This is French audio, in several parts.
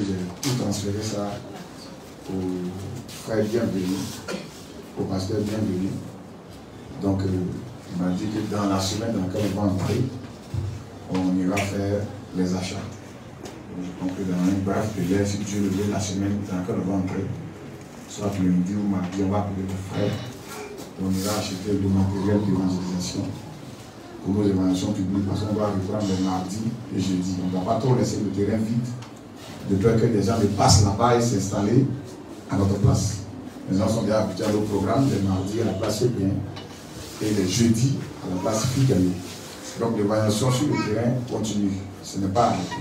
j'ai tout transféré ça au frère bienvenu, au pasteur bienvenu. Donc, il m'a dit que dans la semaine dans laquelle on va entrer, on ira faire les achats. Donc, dans un bref délai, si Dieu le veut, la semaine dans laquelle on va entrer, soit le midi ou mardi, on va appeler le frère. On ira acheter le matériel d'évangélisation pour nos évangélisations publiques, parce qu'on va reprendre le mardi et jeudi. On ne va pas trop laisser le terrain vide, de peur que les gens ne passent là-bas et s'installer à notre place. Les gens sont déjà habitués à nos programmes, les mardis à la place bien et les jeudis à la place Figaro. Donc l'évaluation sur le terrain continue. Ce n'est pas arrêté.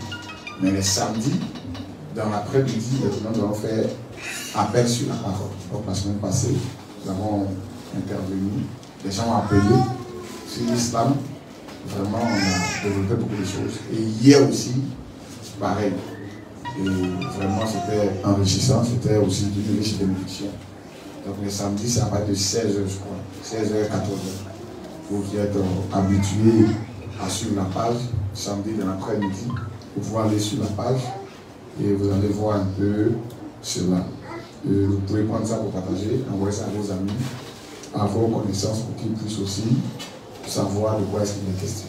Mais les samedis, dans l'après-midi, nous allons faire appel sur la parole. Donc la semaine passée, nous avons intervenu. Les gens ont appelé sur l'islam. Vraiment, on a développé beaucoup de choses. Et hier aussi, pareil. Et vraiment, c'était enrichissant. C'était aussi d'une riche bénédiction. Donc les samedis, ça va de 16h, je crois. 16h, 14h. Vous qui êtes habitués à suivre la page, samedi dans l'après-midi, vous pouvez aller sur la page et vous allez voir un peu cela. Vous pouvez prendre ça pour partager, envoyer ça à vos amis, à vos connaissances pour qu'ils puissent aussi savoir de quoi est-ce qu'il est question.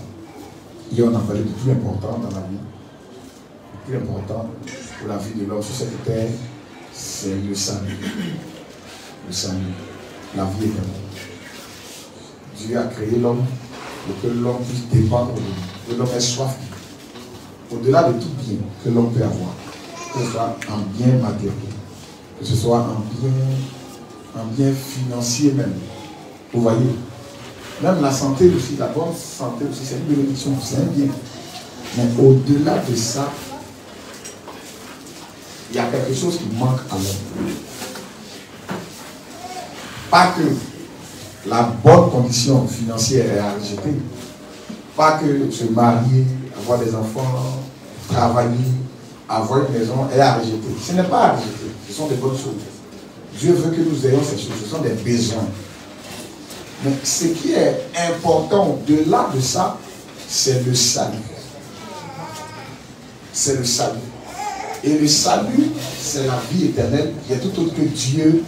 Et on a parlé du plus important dans la vie. Le plus important pour la vie de l'homme sur cette terre, c'est le salut. Le salut, la vie éternelle. Dieu a créé l'homme pour que l'homme puisse dépendre de lui, que l'homme ait soif. Au-delà de tout bien que l'homme peut avoir, que ce soit un bien matériel, que ce soit un bien financier même. Vous voyez, même la santé aussi, la bonne santé aussi, c'est une bénédiction, c'est un bien. Mais au-delà de ça, il y a quelque chose qui manque à l'homme. Pas que la bonne condition financière est à rejeter. Pas que se marier, avoir des enfants, travailler, avoir une maison est à rejeter. Ce n'est pas à rejeter. Ce sont des bonnes choses. Dieu veut que nous ayons ces choses. Ce sont des besoins. Mais ce qui est important au-delà de ça, c'est le salut. C'est le salut. Et le salut, c'est la vie éternelle qui est tout autre que Dieu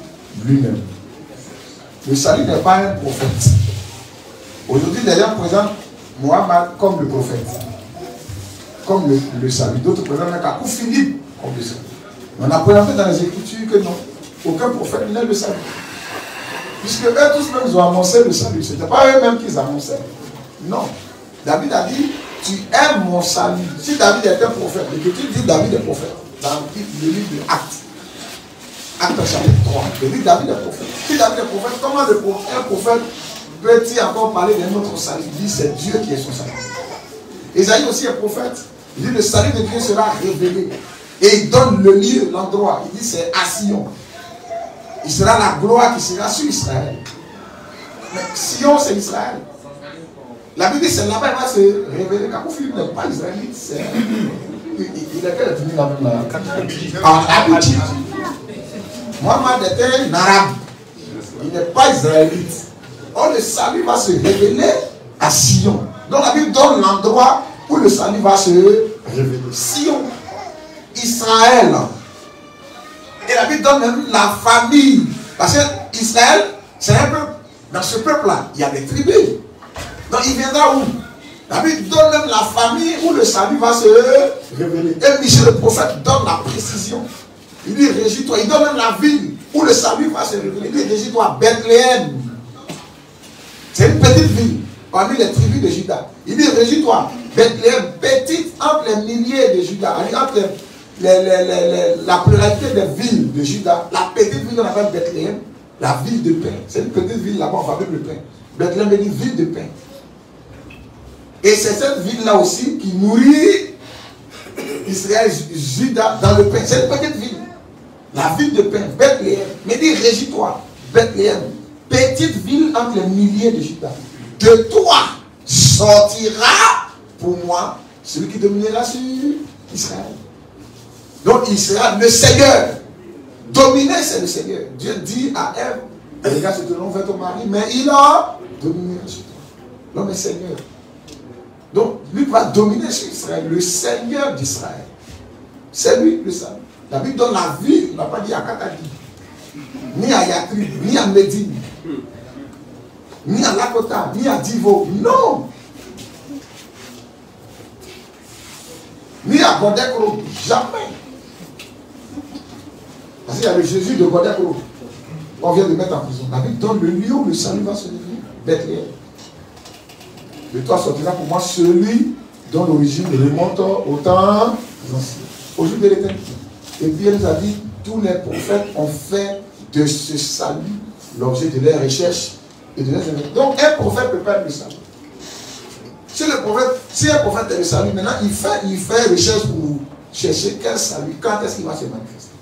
lui-même. Le salut n'est pas un prophète. Aujourd'hui, les gens présentent Mohammed comme le prophète, comme le salut. D'autres présentent Kakou Philippe comme le salut. On a présenté dans les Écritures que non, aucun prophète n'est le salut. Puisque eux tous même ils ont annoncé le salut. Ce n'était pas eux-mêmes qu'ils annonçaient. Non. David a dit, tu aimes mon salut. Si David était prophète, l'Écriture dit David est prophète. Dans le livre de Actes. Acte chapitre 3. Il dit David est prophète. Si David est prophète, comment un prophète peut-il encore parler d'un autre salut? Il dit c'est Dieu qui est son salut. Isaïe aussi est prophète. Il dit le salut de Dieu sera révélé. Et il donne le lieu, l'endroit. Il dit c'est à Sion. Il sera la gloire qui sera sur Israël. Mais Sion c'est Israël. La Bible dit c'est là-bas il va se révéler. Quand Philippe n'est pas israélite, c'est. Il est quelle ethnie là-même là? En Abidji. Mohammed était un arabe. Il n'est pas israélite. Or le salut va se révéler à Sion. Donc la Bible donne l'endroit où le salut va se révéler. Sion. Israël. Et la Bible donne même la famille. Parce que Israël, c'est un peuple. Dans ce peuple-là, il y a des tribus. Donc il viendra où? La Bible donne même la famille où le salut va se révéler. Et Michel le prophète donne la précision. Il dit régis-toi. Il donne même la ville où le salut va se révéler. Il dit régis-toi, Bethléem. C'est une petite ville parmi les tribus de Juda. Il dit régis-toi, Bethléem, petite entre les milliers de Juda. Entre la pluralité des villes de Juda, la petite ville qu'on appelle Bethléem, la ville de pain. C'est une petite ville là-bas, on fabrique le pain. Bethléem est une ville de pain. Et c'est cette ville-là aussi qui nourrit Israël, Juda dans le pain. C'est une petite ville. La ville de pain, Bethléem. Mais dit, régis-toi, Bethléem, petite ville entre les milliers de Juda. De toi sortira pour moi celui qui dominera sur Israël. Donc il sera le Seigneur. Dominer, c'est le Seigneur. Dieu dit à Ève, regarde ce que l'on fait ton mari, mais il a dominé sur toi. L'homme est Seigneur. Donc lui va dominer sur Israël, le Seigneur d'Israël. C'est lui le salut. La Bible donne la vie, il n'a pas dit à Kataki, ni à Yatri, ni à Médine, ni à Lakota, ni à Divo. Non. Ni à Godekro. Jamais. Parce qu'il y a le Jésus de Godekro. On vient de mettre en prison. La Bible donne le lieu où le salut va se lever. Bethléem. De toi sortira pour moi celui dont l'origine remonte au temps ancien, au jour de l'éternité. Et puis elle nous a dit, tous les prophètes ont fait de ce salut l'objet de leurs recherches et de leurs événements. Donc un prophète ne peut pas être le salut. Si un prophète est le salut, maintenant il fait recherche pour chercher quel salut, quand est-ce qu'il va se manifester.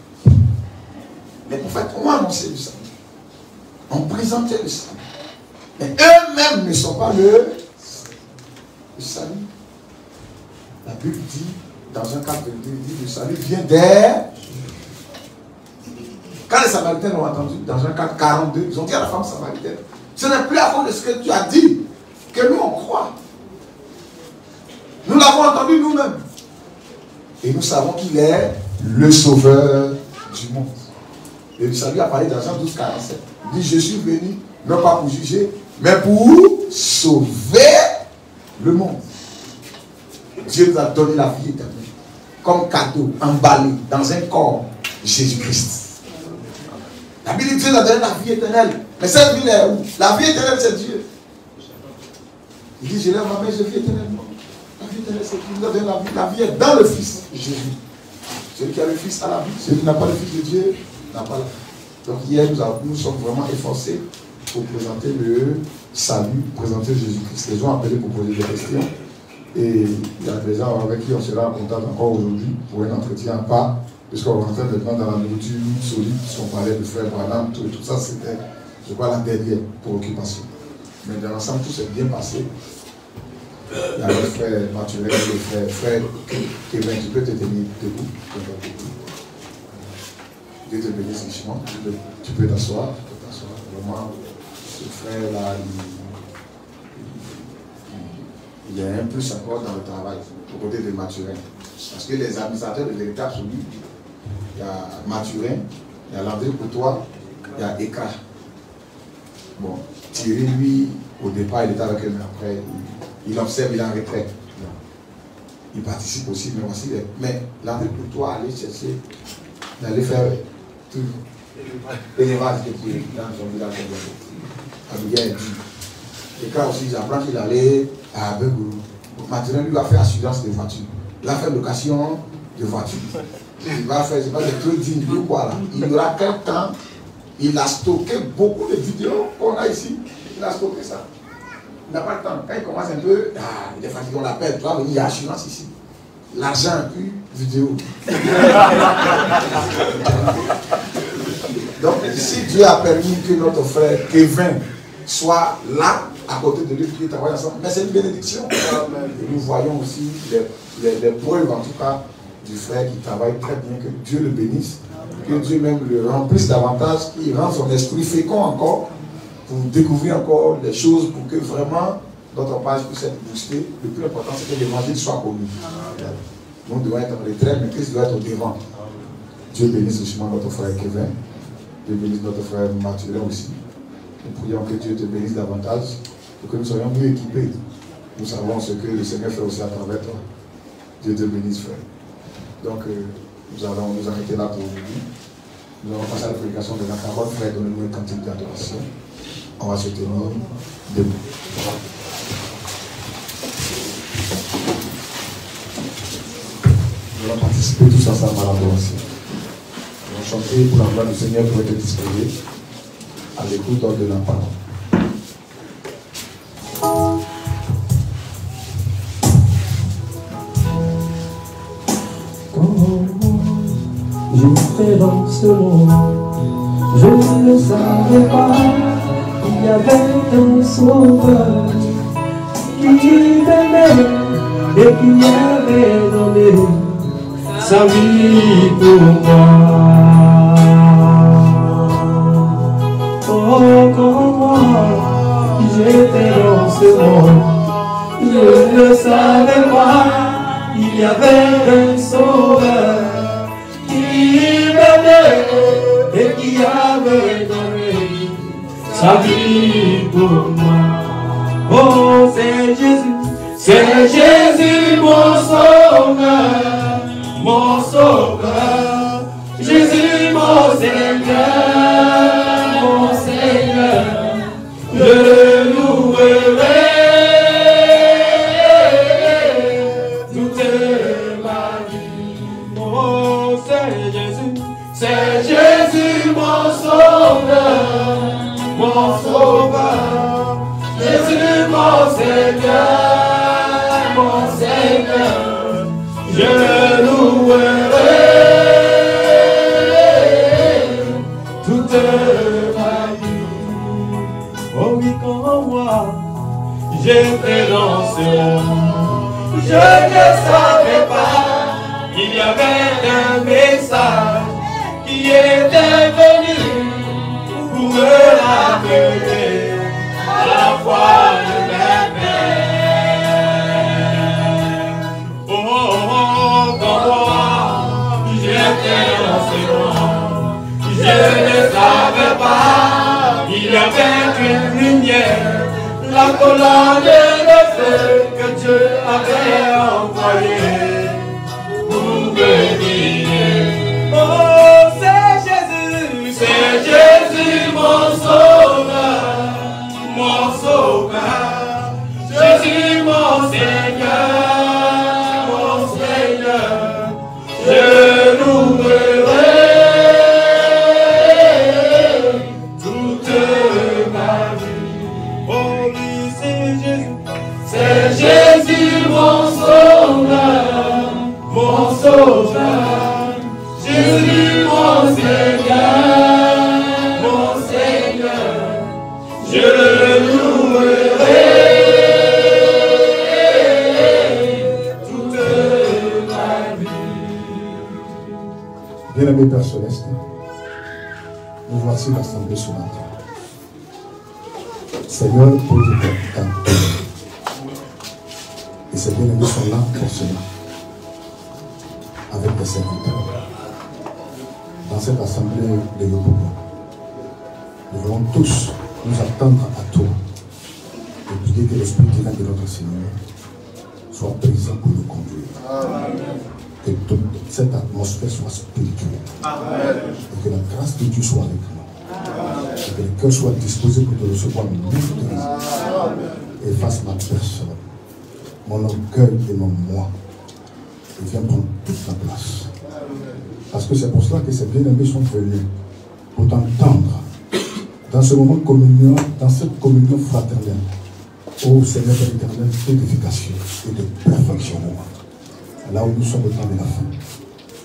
Les prophètes ont annoncé le salut, ont présenté le salut. Mais eux-mêmes ne sont pas le salut. La Bible dit, dans un cadre de dit, le salut vient d'elle. Quand les Samaritains l'ont entendu, dans un cadre 42, ils ont dit à la femme samaritaine, ce n'est plus à cause de ce que tu as dit que nous on croit. Nous l'avons entendu nous-mêmes. Et nous savons qu'il est le sauveur du monde. Et le salut a parlé dans Jean 12, 47. Il dit, je suis venu, non pas pour juger, mais pour sauver le monde. Dieu nous a donné la vie éternelle comme cadeau, emballé dans un corps, Jésus-Christ. La Bible dit que Dieu nous a donné la vie éternelle. Mais cette vie est où? La vie éternelle, c'est Dieu. Il dit, je lève ma main, je vis éternellement. La vie éternelle, c'est Dieu. Il nous a donné la vie. La vie est dans le Fils, Jésus. Celui qui a le Fils a la vie. Celui qui n'a pas le Fils de Dieu n'a pas la vie. Donc hier, nous sommes vraiment efforcés pour présenter le salut, présenter Jésus-Christ. Les gens ont appelé pour poser des questions. Et il y a des gens avec qui on sera en contact encore aujourd'hui pour un entretien à part, puisqu'on rentrait maintenant dans la nourriture solide, puisqu'on parlait de frère Branham, tout ça c'était, je crois, la dernière préoccupation. Mais dans l'ensemble, tout s'est bien passé. Il y a le frère Mathurin, le frère Kevin, tu peux te tenir debout. Dieu te bénisse richement, tu peux t'asseoir. Vraiment, ce frère-là, il y a un plus encore dans le travail, au côté de Mathurin. Parce que les administrateurs de véritable sont lui. Il y a Mathurin, il y a Landry Coutois, il y a Eka. Bon, Thierry, lui, au départ, il était avec eux, mais après, il observe, il est en retraite. Il participe aussi, mais aussi. Mais Landry Coutois allait chercher, il allait faire tout l'élevage dans son village. Abigail dit. Eka aussi, j'apprends qu'il allait à Begoulou. Mathurin lui a fait assurance de voiture. Il a fait location de voiture. Il va faire, je sais pas, des trucs dignes ou quoi là. Il y aura quel temps, il a stocké beaucoup de vidéos qu'on a ici. Il a stocké ça. Il n'a pas le temps. Quand il commence un peu, il est fatigué, on l'appelle, tu vois, il y a assurance ici. L'argent, puis vidéo. Donc, si Dieu a permis que notre frère Kevin soit là, à côté de lui, qui travaille ensemble, mais c'est une bénédiction. Et nous voyons aussi les preuves, en tout cas, du frère qui travaille très bien, que Dieu le bénisse, que Dieu même le remplisse davantage, qu'il rende son esprit fécond encore, pour découvrir encore les choses, pour que vraiment notre page puisse être boostée. Le plus important, c'est que l'évangile soit connu. Nous devons être en retrait, mais Christ doit être au devant. Dieu bénisse justement notre frère Kevin, Dieu bénisse notre frère Mathurin aussi. Nous prions que Dieu te bénisse davantage, pour que nous soyons mieux équipés. Nous savons ce que le Seigneur fait aussi à travers toi. Dieu te bénisse, frère. Donc, nous allons nous arrêter là pour aujourd'hui. Nous allons passer à la prédication de la parole. Frère, donnez-nous une quantité d'adoration. On va se tenir debout. Nous allons participer tous ensemble à l'adoration. Nous allons chanter pour la gloire du Seigneur pour être disposés à l'écoute de la parole. J'étais dans ce monde, je ne savais pas qu'il y avait un sauveur qui m'aimait et qui avait donné sa vie pour moi. Oh, comme moi, j'étais dans ce monde, je ne savais pas qu'il y avait un sauveur avait donné sa vie pour moi. Oh, c'est Jésus mon sauveur, Jésus mon Seigneur, je le louerai toute ma vie. Oh, c'est Jésus mon sauveur, Jésus mon Seigneur, je le louerai toute ma vie. Oh oui, quand moi j'étais dans ce monde, je ne savais pas qu'il y avait un message qui était venu pour me rappeler à la foi de mes pères. Oh, oh, oh, quand moi j'étais dans ce monde, je ne savais pas qu'il y avait une lumière, la colonne de feu que Dieu avait envoyée pour venir. Oh, c'est Jésus mon sauveur, Jésus mon Seigneur, je louerai toute ma vie. Oh oui, c'est Jésus mon sauveur, Jésus mon Seigneur, je le louerai toute ma vie. Bien-aimé Père Céleste, nous voici rassemblés ce matin. Seigneur, pour te temps. Et ces bien-aimés sont là pour cela, avec des serviteurs. Dans cette assemblée de Yobobo, nous voulons tous nous attendre à toi et prier que l'Esprit divin de notre Seigneur soit présent pour nous conduire. Amen. Que toute cette atmosphère soit spirituelle. Amen. Et que la grâce de Dieu soit avec nous. Amen. Et que le cœur soit disposé pour te recevoir le nom de Jésus. Et fasse ma personne, mon orgueil et mon moi, et viens prendre toute la place. Parce que c'est pour cela que ces bien-aimés sont venus, pour t'entendre dans ce moment de communion, dans cette communion fraternelle. Ô Seigneur éternel, d'édification et de perfectionnement. Là où nous sommes au temps de la fin,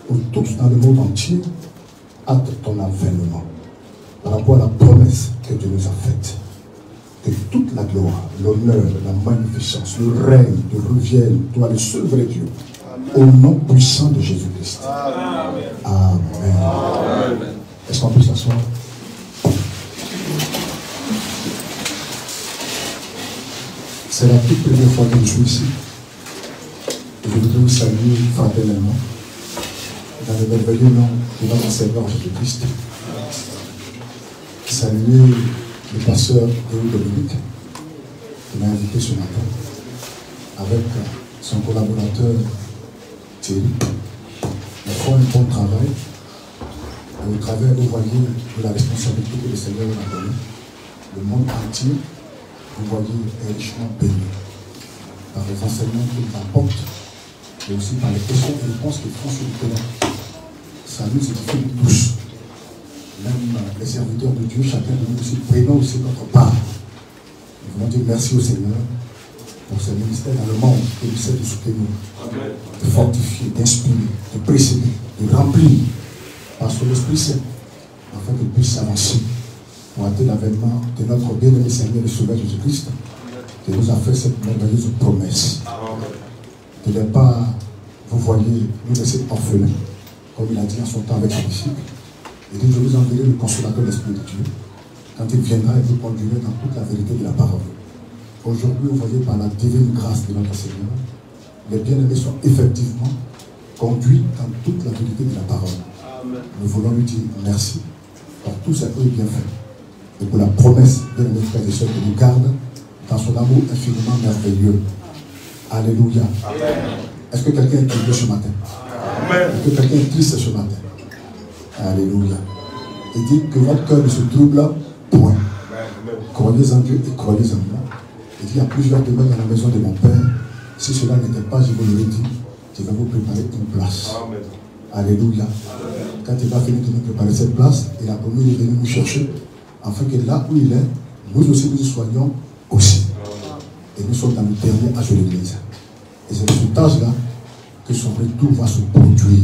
où tous dans le monde entier hâtent ton avènement par rapport à la promesse que Dieu nous a faite. Que toute la gloire, l'honneur, la magnificence, le règne te reviennent, toi le seul vrai Dieu. Au nom puissant de Jésus-Christ. Amen. Amen. Amen. Est-ce qu'on peut s'asseoir? C'est la toute première fois que je suis ici. Et je voudrais vous saluer fraternellement dans le merveilleux nom de notre Seigneur Jésus-Christ. Saluer le pasteur Théo Dominique qui m'a invité ce matin avec son collaborateur Thierry. Ils font un bon travail. Et au travers, vous voyez de la responsabilité que le Seigneur a donnée. Le monde entier, vous voyez, est richement béni par les enseignements qu'ils apportent, mais aussi par les questions et réponses qu'ils font sur le terrain. Ça nous édifie tous. Même les serviteurs de Dieu, chacun de nous aussi, prenons aussi notre part. Nous voulons dire merci au Seigneur pour ce ministère dans le monde qui essaie de soutenir, de fortifier, d'inspirer, de précéder, de remplir par son Esprit Saint, afin qu'il puisse s'avancer pour atteindre l'avènement de notre bien-aimé Seigneur et Sauveur Jésus-Christ, qui nous a fait cette merveilleuse promesse. De ne pas, vous voyez, nous laisser orphelins, comme il a dit en son temps avec ses disciples. Il dit, je vous enverrai le consolateur, l'Esprit de Dieu. Quand il viendra, il vous conduira dans toute la vérité de la parole. Aujourd'hui, vous voyez, par la divine grâce de notre Seigneur, les bien-aimés sont effectivement conduits dans toute la vérité de la parole. Amen. Nous voulons lui dire merci pour tous ses bienfaits et pour la promesse de nos frères et sœurs qui nous garde dans son amour infiniment merveilleux. Alléluia. Est-ce que quelqu'un est troublé ce matin? Est-ce que quelqu'un est triste ce matin? Alléluia. Il dit que votre cœur ne se trouble point. Croyez en Dieu et croyez en moi. Il dit il y a plusieurs demeures dans la maison de mon Père. Si cela n'était pas, je vous l'aurais dit, je vais vous préparer une place. Alléluia. Quand il va venir de nous préparer cette place, il a promis de venir nous chercher, afin que là où il est, nous aussi nous y soyons aussi. Et nous sommes dans le dernier âge de l'Église. Et c'est dans cet âge-là que son retour va se produire.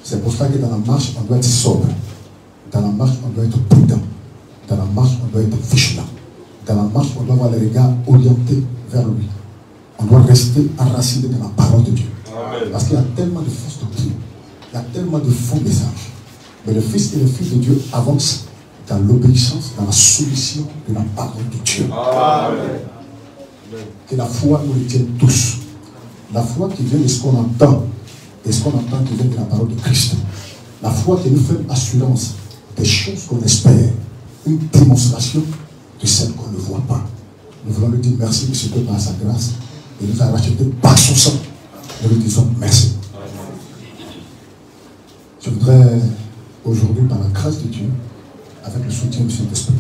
C'est pour ça que dans la marche, on doit être sobre. Dans la marche, on doit être prudent. Dans la marche, on doit être vigilant. Dans la marche, on doit avoir les regards orientés vers lui. On doit rester enraciné dans la parole de Dieu. Amen. Parce qu'il y a tellement de fausses doctrines. Il y a tellement de faux messages. Mais le Fils et le Fils de Dieu avancent dans l'obéissance, dans la soumission de la parole de Dieu. Amen. Que la foi nous les tienne tous. La foi qui vient de ce qu'on entend. Et ce qu'on entend qui vient de la parole de Christ. La foi qui nous fait assurance des choses qu'on espère. Une démonstration de celles qu'on ne voit pas. Nous voulons lui dire merci de ce que par sa grâce, il nous a racheté par son sang. Nous lui disons merci. Je voudrais aujourd'hui, par la grâce de Dieu, avec le soutien du Saint-Esprit,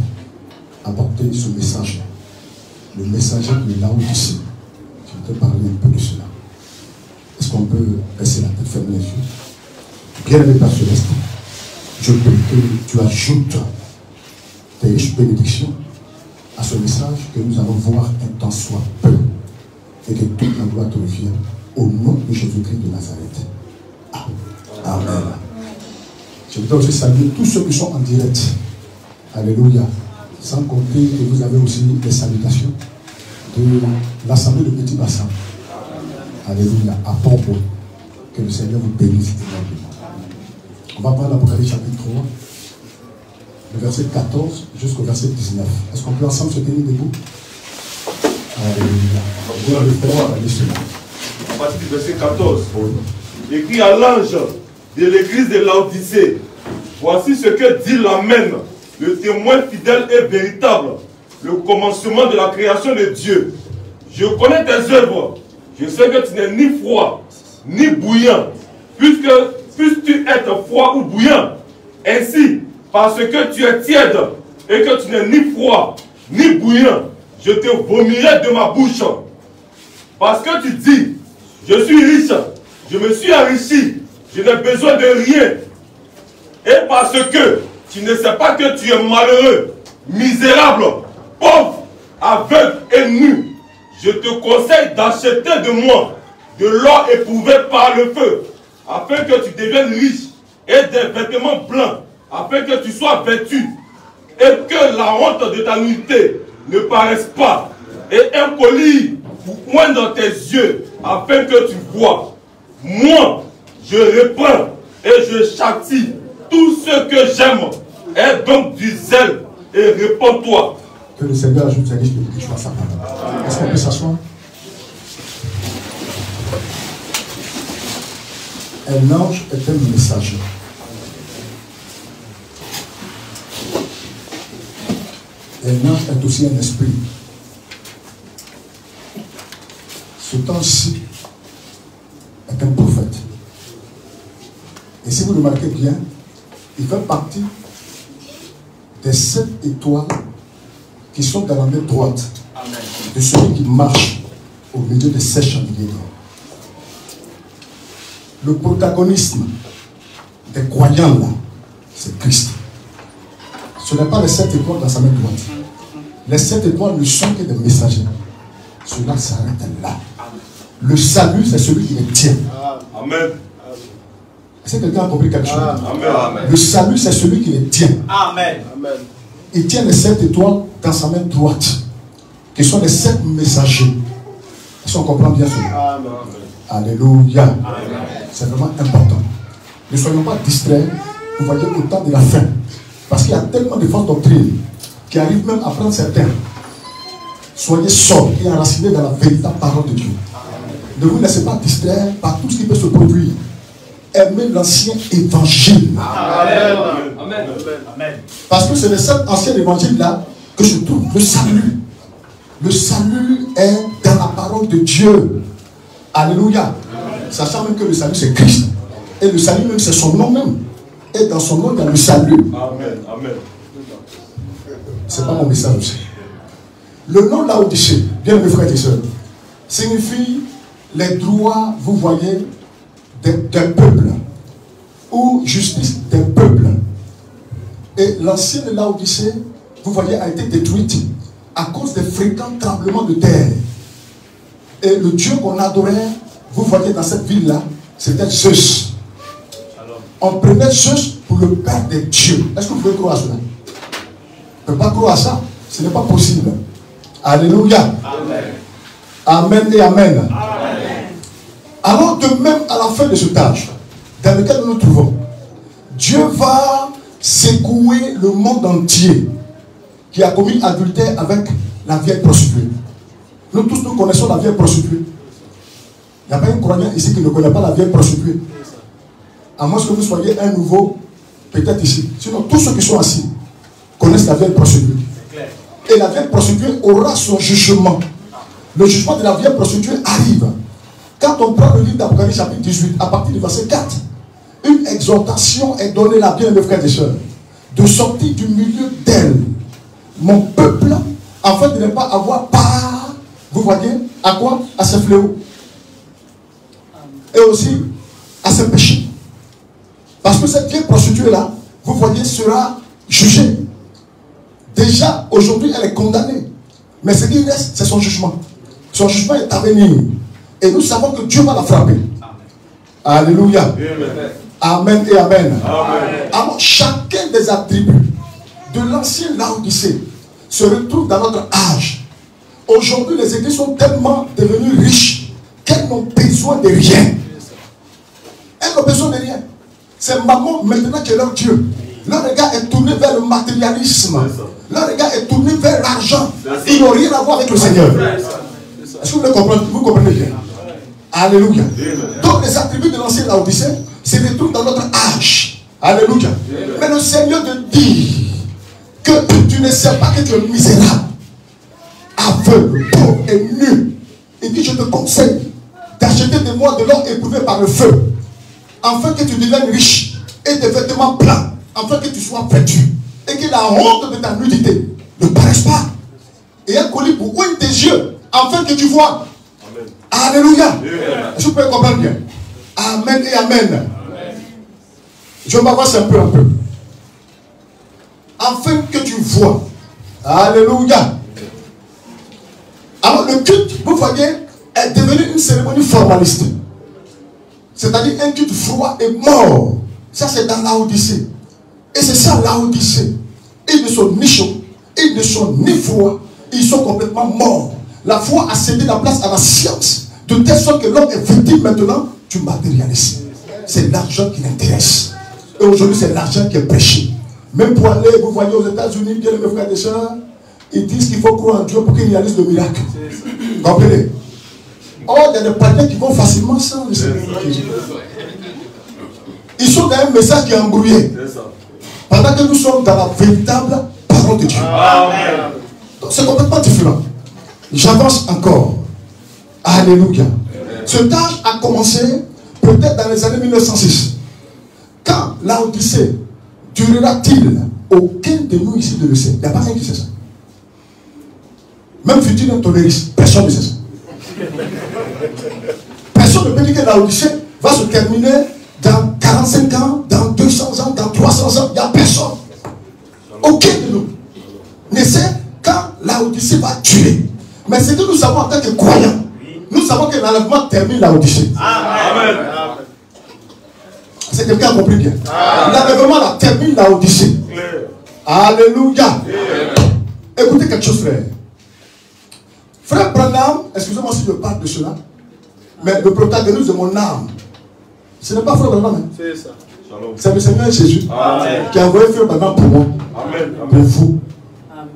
apporter ce message. Le messager de Laodicée. Je voudrais parler un peu de cela. Est-ce qu'on peut baisser la tête, fermer les yeux? Bien-aimé Père Céleste, je prie que tu ajoutes tes riches bénédictions à ce message que nous allons voir un temps soit peu et que toute la gloire te revienne au nom de Jésus-Christ de Nazareth. Amen. Je voudrais aussi saluer tous ceux qui sont en direct. Alléluia. Sans compter que vous avez aussi les salutations de l'Assemblée de Petit Bassin. Alléluia. À Pombo. Que le Seigneur vous bénisse énormément. On va prendre l'Apocalypse chapitre 3. Le verset 14 jusqu'au verset 19. Est-ce qu'on peut ensemble se tenir debout? À partir du verset 14. Écrit à l'ange de l'église de Laodicée. Voici ce que dit l'Amen, le témoin fidèle et véritable, le commencement de la création de Dieu. Je connais tes œuvres. Je sais que tu n'es ni froid, ni bouillant. Puisses-tu être froid ou bouillant? Ainsi, parce que tu es tiède et que tu n'es ni froid, ni bouillant, je te vomirai de ma bouche. Parce que tu dis, je suis riche, je me suis enrichi, je n'ai besoin de rien. Et parce que tu ne sais pas que tu es malheureux, misérable, pauvre, aveugle et nu, je te conseille d'acheter de moi de l'or éprouvé par le feu, afin que tu deviennes riche, et des vêtements blancs, afin que tu sois vêtu, et que la honte de ta nudité ne paraisse pas, et un collier pour oindre tes yeux, afin que tu vois. Moi, je reprends et je châtie tout ce que j'aime. Aie donc du zèle et réponds-toi. Que le Seigneur ajoute sa liste de bénédictions à sa parole. Est-ce qu'on peut s'asseoir? Un ange est un messager. Un ange est aussi un esprit. Ce temps-ci est un prophète. Et si vous remarquez bien, il fait partie des 7 étoiles qui sont dans la main droite de celui qui marche au milieu des 7 chandeliers d'or. Le protagonisme des croyants là, c'est Christ. Ce n'est pas les 7 étoiles dans sa main droite. Les 7 étoiles ne sont que des messagers. Cela s'arrête là. Le salut, c'est celui qui les tient. Amen. Est-ce que quelqu'un a compris quelque chose? Amen. Le salut, c'est celui qui les tient. Amen. Il tient les 7 étoiles dans sa main droite, qui sont les 7 messagers. Est-ce qu'on comprend bien cela? Amen. Alléluia. C'est vraiment important. Ne soyons pas distraits. Vous voyez au temps de la fin. Parce qu'il y a tellement de fausses doctrines qui arrivent même à prendre certains. Soyez sobres et enracinés dans la véritable parole de Dieu. Ne vous laissez pas distraire par tout ce qui peut se produire. Aimez l'ancien évangile. Amen. Amen. Amen. Parce que c'est le seul ancien évangile là que je trouve le salut. Le salut est dans la parole de Dieu. Alléluia. Sachant même que le salut c'est Christ. Et le salut même c'est son nom même. Et dans son nom il y a le salut. Amen. Amen. C'est pas mon message aussi. Le nom Laodicée, bien mes frères et sœurs, signifie les droits, vous voyez, d'un peuple. Ou justice d'un peuple. Et l'ancienne Laodicée, vous voyez, a été détruite à cause des fréquents tremblements de terre. Et le Dieu qu'on adorait, vous voyez dans cette ville-là, c'était Zeus. On prenait Zeus pour le père des dieux. Est-ce que vous pouvez croire à cela? On ne peut pas croire à ça. Ce n'est pas possible. Alléluia. Amen. Amen et Amen. Amen. Alors de même à la fin de ce tâche dans lequel nous nous trouvons, Dieu va secouer le monde entier qui a commis adultère avec la vieille prostituée. Nous tous nous connaissons la vieille prostituée. Il n'y a pas un croyant ici qui ne connaît pas la vieille prostituée. À moins que vous soyez un nouveau, peut-être ici. Sinon, tous ceux qui sont assis connaissent la vieille prostituée. Et la vieille prostituée aura son jugement. Le jugement de la vieille prostituée arrive. Quand on prend le livre d'Apocalypse chapitre 18, à partir du verset 4, une exhortation est donnée là, bien mes frères et sœurs, de sortir du milieu d'elle, mon peuple, afin de ne pas avoir part, vous voyez, à quoi? À ce fléau. Et aussi à ce péché. Parce que cette vieille prostituée-là, vous voyez, sera jugée. Déjà, aujourd'hui, elle est condamnée. Mais ce qui reste, c'est son jugement. Son jugement est à venir. Et nous savons que Dieu va la frapper. Amen. Alléluia. Amen. Amen et Amen. Amen. Alors, chacun des attributs de l'ancien Laodicée se retrouve dans notre âge. Aujourd'hui, les églises sont tellement devenues riches qu'elles n'ont besoin de rien. Elles n'ont besoin de rien. C'est maman maintenant qui est leur Dieu. Leur regard est tourné vers le matérialisme. Leur regard est tourné vers l'argent. Ils n'ont rien à voir avec le Seigneur. Est-ce que vous comprenez? Vous comprenez bien? Alléluia. Donc les attributs de l'ancien Laodicée se retrouvent dans notre âge. Alléluia. Mais le Seigneur te dit que tu ne sais pas que tu es misérable, aveugle, pauvre et nu. Il dit, je te conseille d'acheter de moi de l'or éprouvé par le feu, afin que tu deviennes riche et des vêtements blancs, afin que tu sois vêtu et que la honte de ta nudité ne paraisse pas. Et un collier pour ouvrir tes yeux, afin que tu vois. Amen. Alléluia. Est-ce que vous pouvez comprendre bien? Amen et Amen. Amen. Je m'avance un peu. Afin que tu vois. Alléluia. Alors le culte, vous voyez, est devenu une cérémonie formaliste. C'est-à-dire un culte froid et mort. Ça c'est dans Laodicée. Et c'est ça Laodicée. Ils ne sont ni chauds, ils ne sont ni froids, ils sont complètement morts. La foi a cédé la place à la science, de telle sorte que l'homme est victime maintenant du matérialisme. C'est l'argent qui l'intéresse. Et aujourd'hui c'est l'argent qui est prêché. Même pour aller, vous voyez aux États-Unis, bien mes frères et sœurs, ils disent qu'il faut croire en Dieu pour qu'il réalise le miracle. Comprenez? Or, il y a des païens qui vont facilement sans le Seigneur. Ils sont dans un message qui est embrouillé. Pendant que nous sommes dans la véritable parole de Dieu. C'est complètement différent. J'avance encore. Alléluia. Ce tâche a commencé peut-être dans les années 1906. Quand Laodicée durera-t-il? Aucun de nous ici ne le sait. Il n'y a pas rien qui sait ça. Même futur toléris, personne ne sait ça. Personne ne peut dire que Laodicée va se terminer dans 45 ans, dans 200 ans, dans 300 ans. Il n'y a personne. Aucun de nous ne sait quand Laodicée va tuer. Mais ce que nous savons en tant que croyants, nous savons que l'enlèvement termine Laodicée. Amen. C'est quelqu'un qui a compris bien. L'enlèvement là termine Laodicée. Alléluia. Écoutez quelque chose, frère. Frère Branham, excusez-moi si je parle de cela, mais le protagoniste de mon âme, ce n'est pas Frère Branham. Hein? C'est ça. C'est le Seigneur Jésus. Amen. Qui a envoyé Frère Branham pour moi. Amen. Pour vous.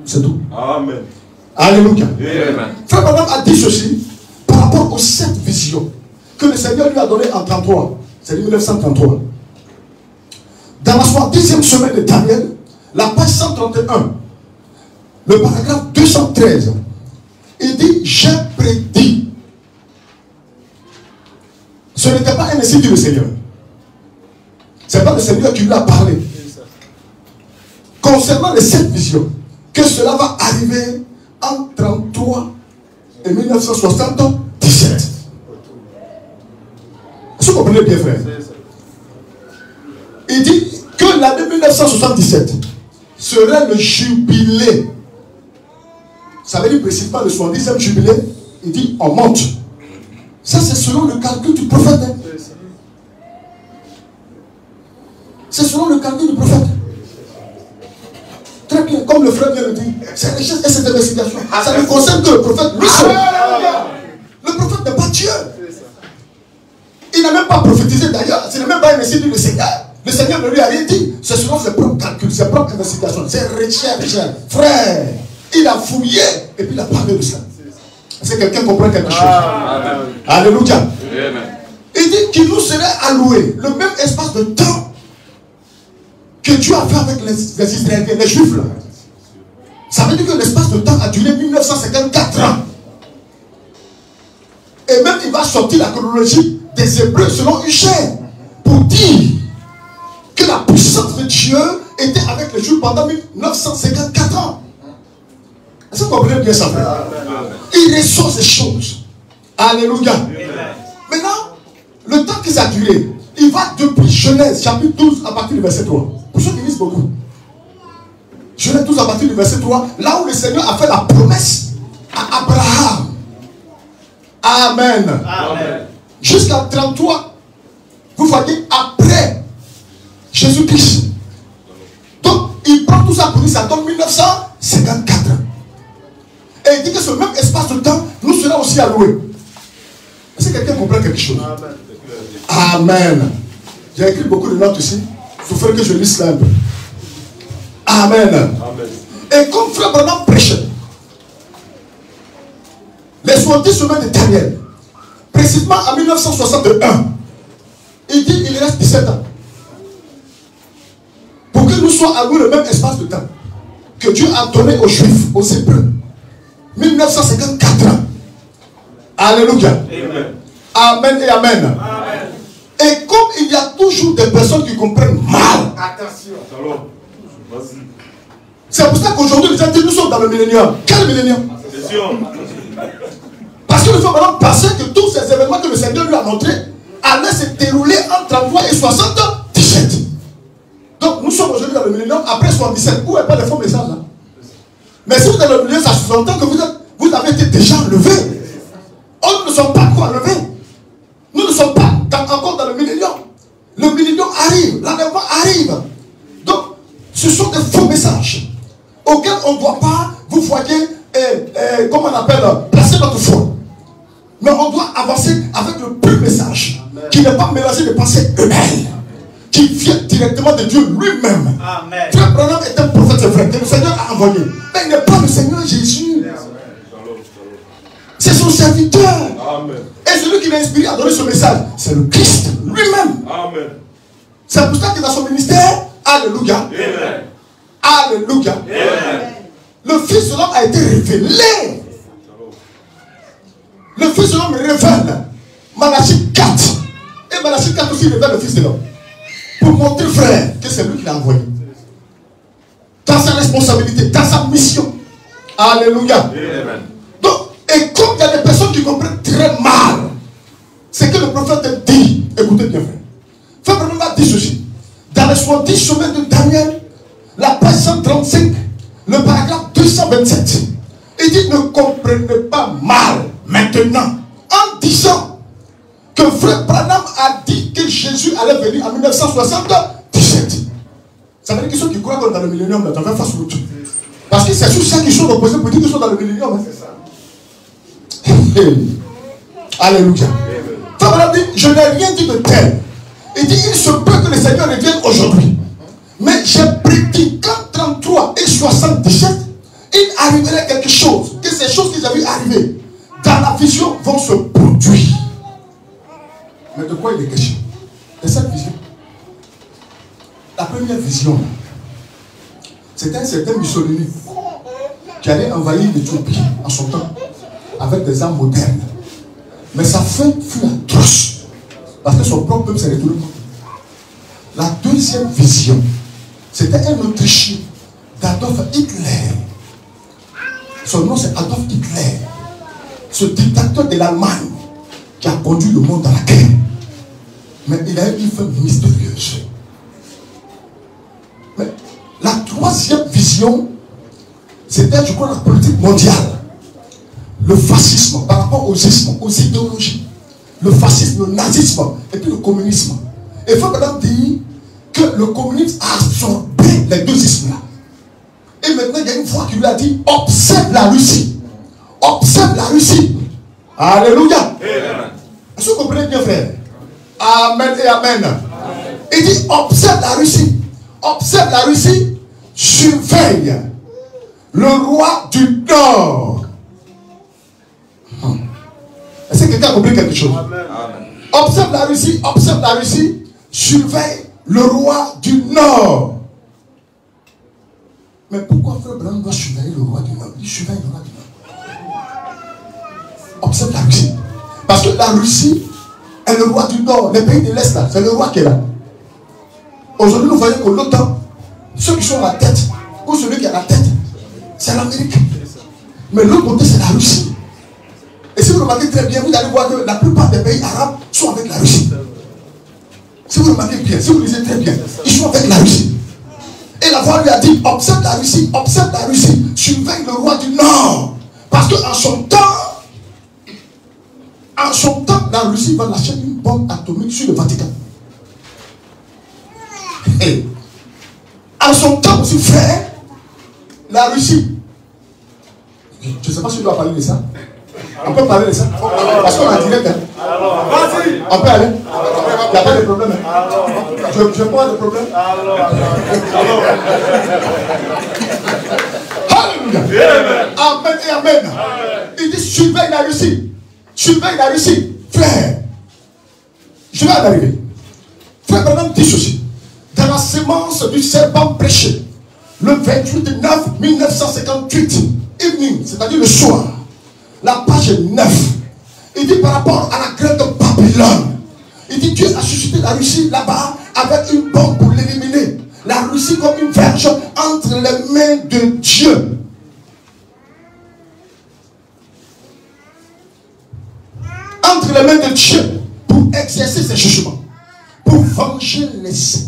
C'est tout. Amen. Alléluia. Amen. Frère Branham a dit ceci par rapport aux 7 visions que le Seigneur lui a données en 33. C'est 1933. Dans la 70e semaine de Daniel, La page 131, le paragraphe 213, il dit, j'ai prédit. Ce n'était pas un ainsi dit le Seigneur. Ce n'est pas le Seigneur qui lui a parlé. Concernant les 7 visions, que cela va arriver en 1933 et 1977. Est-ce que vous comprenez bien, frère? Il dit que l'année 1977 serait le jubilé. Ça veut dire précisément le 70e jubilé. Il dit on monte. Ça c'est selon le calcul du prophète. C'est selon le calcul du prophète. Très bien, comme le frère vient de dire, c'est richesse et cette investigation. Ça ne concerne que le prophète lui seul. Le prophète n'est pas Dieu. Il n'a même pas prophétisé d'ailleurs. Ce n'est même pas un essai du Seigneur. Le Seigneur ne lui a rien dit. C'est selon ses propres calculs, ses propres investigations, ses recherches. Frère, il a fouillé et puis il a parlé de ça. Est-ce que quelqu'un comprend quelque chose? Alléluia. Il dit qu'il nous serait alloué le même espace de temps que Dieu a fait avec les Israéliens, les Juifs là. Ça veut dire que l'espace de temps a duré 1954 ans. Et même il va sortir la chronologie des Hébreux selon Huchère pour dire que la puissance de Dieu était avec les Juifs pendant 1954 ans. Est-ce que vous comprenez bien ça, frère? Il ressort ces choses. Alléluia. Maintenant, le temps qui a duré, il va depuis Genèse chapitre 12 à partir du verset 3. Pour ceux qui lisent beaucoup. Genèse 12 à partir du verset 3, là où le Seigneur a fait la promesse à Abraham. Amen. Amen. Jusqu'à 33, vous voyez, après Jésus-Christ. Donc, il prend tout ça pour dire, ça donne 1954. Et il dit que ce même espace de temps nous sera aussi alloué. Est-ce que quelqu'un comprend quelque chose? Amen. Amen. J'ai écrit beaucoup de notes ici. Il faut faire que je lise ça un peu. Amen. Amen. Et comme frère Branham prêchait, les 70 semaines de Daniel, précisément en 1961, il dit il reste 17 ans. Pour que nous soyons alloués le même espace de temps que Dieu a donné aux Juifs, aux Hébreux. 1954 ans. Alléluia. Amen. Amen et amen. Amen. Et comme il y a toujours des personnes qui comprennent mal. Attention. C'est pour ça qu'aujourd'hui, les gens disent nous sommes dans le millénium. Quel millénium? Parce que nous sommes maintenant passés que tous ces événements que le Seigneur lui a montrés allaient se dérouler entre 33 et 77. Donc nous sommes aujourd'hui dans le millénium après 77. Où est pas le faux message là? Mais si vous êtes dans le milieu, ça sous-entend que vous avez été déjà enlevés. Oh, nous ne sommes pas encore enlevés. Nous ne sommes pas encore dans le millénium. Le millénium arrive, l'enlèvement arrive. Donc, ce sont des faux messages auxquels on ne doit pas, vous voyez, comment on appelle, placer notre foi. Mais on doit avancer avec le pur message qui n'est pas mélangé de pensées humaines, qui vient directement de Dieu lui-même. Frère Branham est un prophète vrai que le Seigneur a envoyé. Mais il n'est pas le Seigneur Jésus. C'est son serviteur. Amen. Et celui qui l'a inspiré à donner ce message, c'est le Christ lui-même. C'est pour ça que dans son ministère, alléluia. Amen. Alléluia. Amen. Le Fils de l'homme a été révélé. Le Fils de l'homme révèle. Malachie 4. Et Malachie 4 aussi révèle le Fils de l'homme. Pour montrer, frère, que c'est lui qui l'a envoyé. Dans sa responsabilité, dans sa mission. Alléluia. Amen. Donc, et comme il y a des personnes qui comprennent très mal ce que le prophète dit, écoutez bien, frère. Frère Branham a dit ceci. Dans les 70 semaines de Daniel, la page 135, le paragraphe 227, il dit ne comprenez pas mal maintenant en disant que frère Branham a dit que Jésus allait venir en 1977. Ça veut dire que ceux qui croient qu'on est dans le millénium, là, t'en face au tout. Parce que c'est sur ça qu'ils sont opposés pour dire qu'ils sont dans le millénium. Hein. C'est ça. Alléluia. Frère Branham dit je n'ai rien dit de tel. Il dit il se peut que le Seigneur revienne aujourd'hui. Mais j'ai prédit qu'en 33 et 77, il arriverait quelque chose. Que ces choses que j'ai vu arriver dans la vision vont se produire. Mais de quoi il est question? De cette vision. La première vision, C'était un certain Mussolini qui allait envahir l'Éthiopie en son temps avec des armes modernes. Mais sa fin fut atroce parce que son propre peuple s'est retourné. La deuxième vision, c'était un Autrichien d'Adolf Hitler. Son nom c'est Adolf Hitler, ce dictateur de l'Allemagne qui a conduit le monde dans la guerre. Mais il a eu une fin mystérieuse. Mais la troisième vision, c'était, je crois, la politique mondiale. Le fascisme par rapport aux ismes, aux idéologies. Le fascisme, le nazisme et puis le communisme. Et il faut maintenant dire que le communisme a absorbé les deux ismes-là. Et maintenant, il y a une voix qui lui a dit, observe la Russie. Observe la Russie. Alléluia. Est-ce que vous comprenez bien, frère? Amen et amen. Il dit, observe la Russie. Observe la Russie. Surveille le roi du Nord. Est-ce que quelqu'un a compris quelque chose? Amen. Observe la Russie, surveille le roi du Nord. Mais pourquoi Frère Branham doit surveiller le roi du Nord? Il surveille le roi du Nord. Observe la Russie. Parce que la Russie est le roi du Nord. Les pays de l'Est, là, c'est le roi qui est là. Aujourd'hui, nous voyons que l'OTAN, ceux qui sont à la tête, ou celui qui est à la tête, c'est l'Amérique. Mais l'autre côté, c'est la Russie. Et si vous remarquez très bien, vous allez voir que la plupart des pays arabes sont avec la Russie. Si vous remarquez bien, si vous lisez très bien, ils sont avec la Russie. Et la voix lui a dit, observe la Russie, surveille le roi du Nord. Parce qu'en son temps, la Russie va lâcher une bombe atomique sur le Vatican. Et en son temps aussi, frère, la Russie, je ne sais pas si je dois parler de ça. On peut parler de ça? Parce qu'on a direct. Hein? On peut aller? Il n'y a pas de problème. Je n'ai pas de problème. Alléluia. Amen et amen. Il dit surveille la Russie. Surveille la Russie. Frère, je vais en arriver. Frère Branham dit ceci. Dans la sémence du serpent prêché, le 28/9/1958, evening, c'est-à-dire le soir, la page 9, il dit par rapport à la grande Babylone, il dit Dieu a suscité la Russie là-bas avec une bombe pour l'éliminer. La Russie comme une verge entre les mains de Dieu. Entre les mains de Dieu pour exercer ses jugements, pour venger les saints.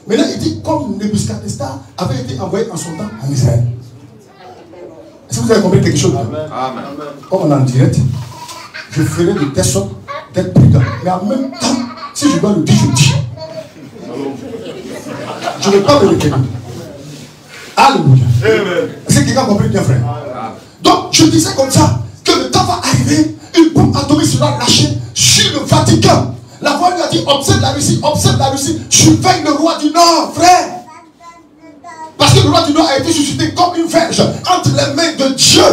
Maintenant, il dit comme Nebuchadnezzar avait été envoyé en son temps en Israël. Est-ce que vous avez compris quelque chose? Amen. Comme on est en direct, je ferai de telle sorte d'être prudent. Mais en même temps, si je dois le dire, je le dis. Je ne vais pas me retenir. Alléluia. Est-ce que quelqu'un a compris bien, frère? Donc, je disais comme ça que le temps va arriver, une bombe atomique sera lâchée sur le Vatican. La voix lui a dit observe la Russie, surveille le roi du Nord, frère. Parce que le roi du Nord a été suscité comme une verge entre les mains de Dieu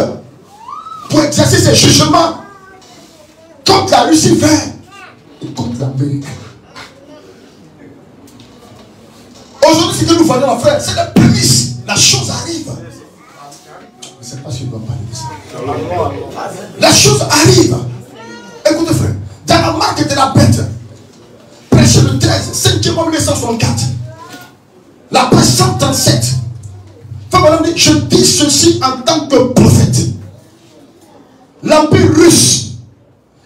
pour exercer ses jugements contre la Russie, frère, et contre l'Amérique. Aujourd'hui, ce que nous voyons, frère, c'est la prémisse. La chose arrive. Je ne sais pas si je dois parler de ça. La chose arrive. Écoutez, frère, dans la marque de la bête, prêché le 13, 5e mois 1964, la page 137. Je dis ceci en tant que prophète. L'Empire russe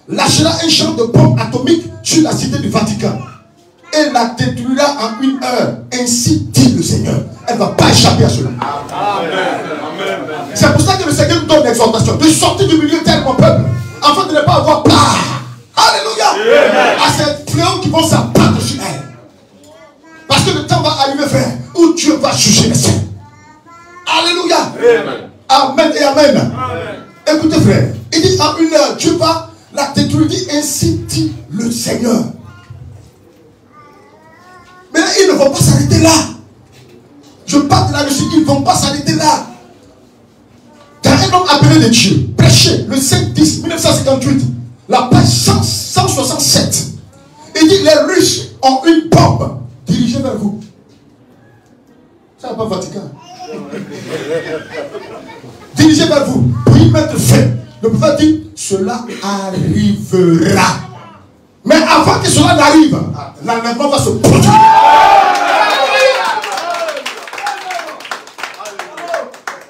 lâchera un champ de bombes atomiques sur la cité du Vatican et la détruira en 1 heure. Ainsi dit le Seigneur. Elle ne va pas échapper à cela. C'est pour ça que le Seigneur nous donne l'exhortation de sortir du milieu tel mon peuple, afin de ne pas avoir part. Alléluia. À ces fléaux qui vont s'abattre sur elle. Parce que le temps va arriver, frère, où Dieu va juger les saints. Alléluia. Amen et amen. Écoutez, frère, il dit en 1 heure, Dieu va la détruire. Il dit ainsi dit le Seigneur. Mais là, ils ne vont pas s'arrêter là. Je parle de la Russie, ils ne vont pas s'arrêter là. Dans un homme appelé de Dieu, prêché le 5/10/1958, la page 167, il dit les Russes ont une bombe dirigée vers vous. Ça n'est pas fatigant. Dirigez vers vous. Pour y mettre fin. Le prophète dit, cela arrivera. Mais avant que cela n'arrive, l'enlèvement va se produire.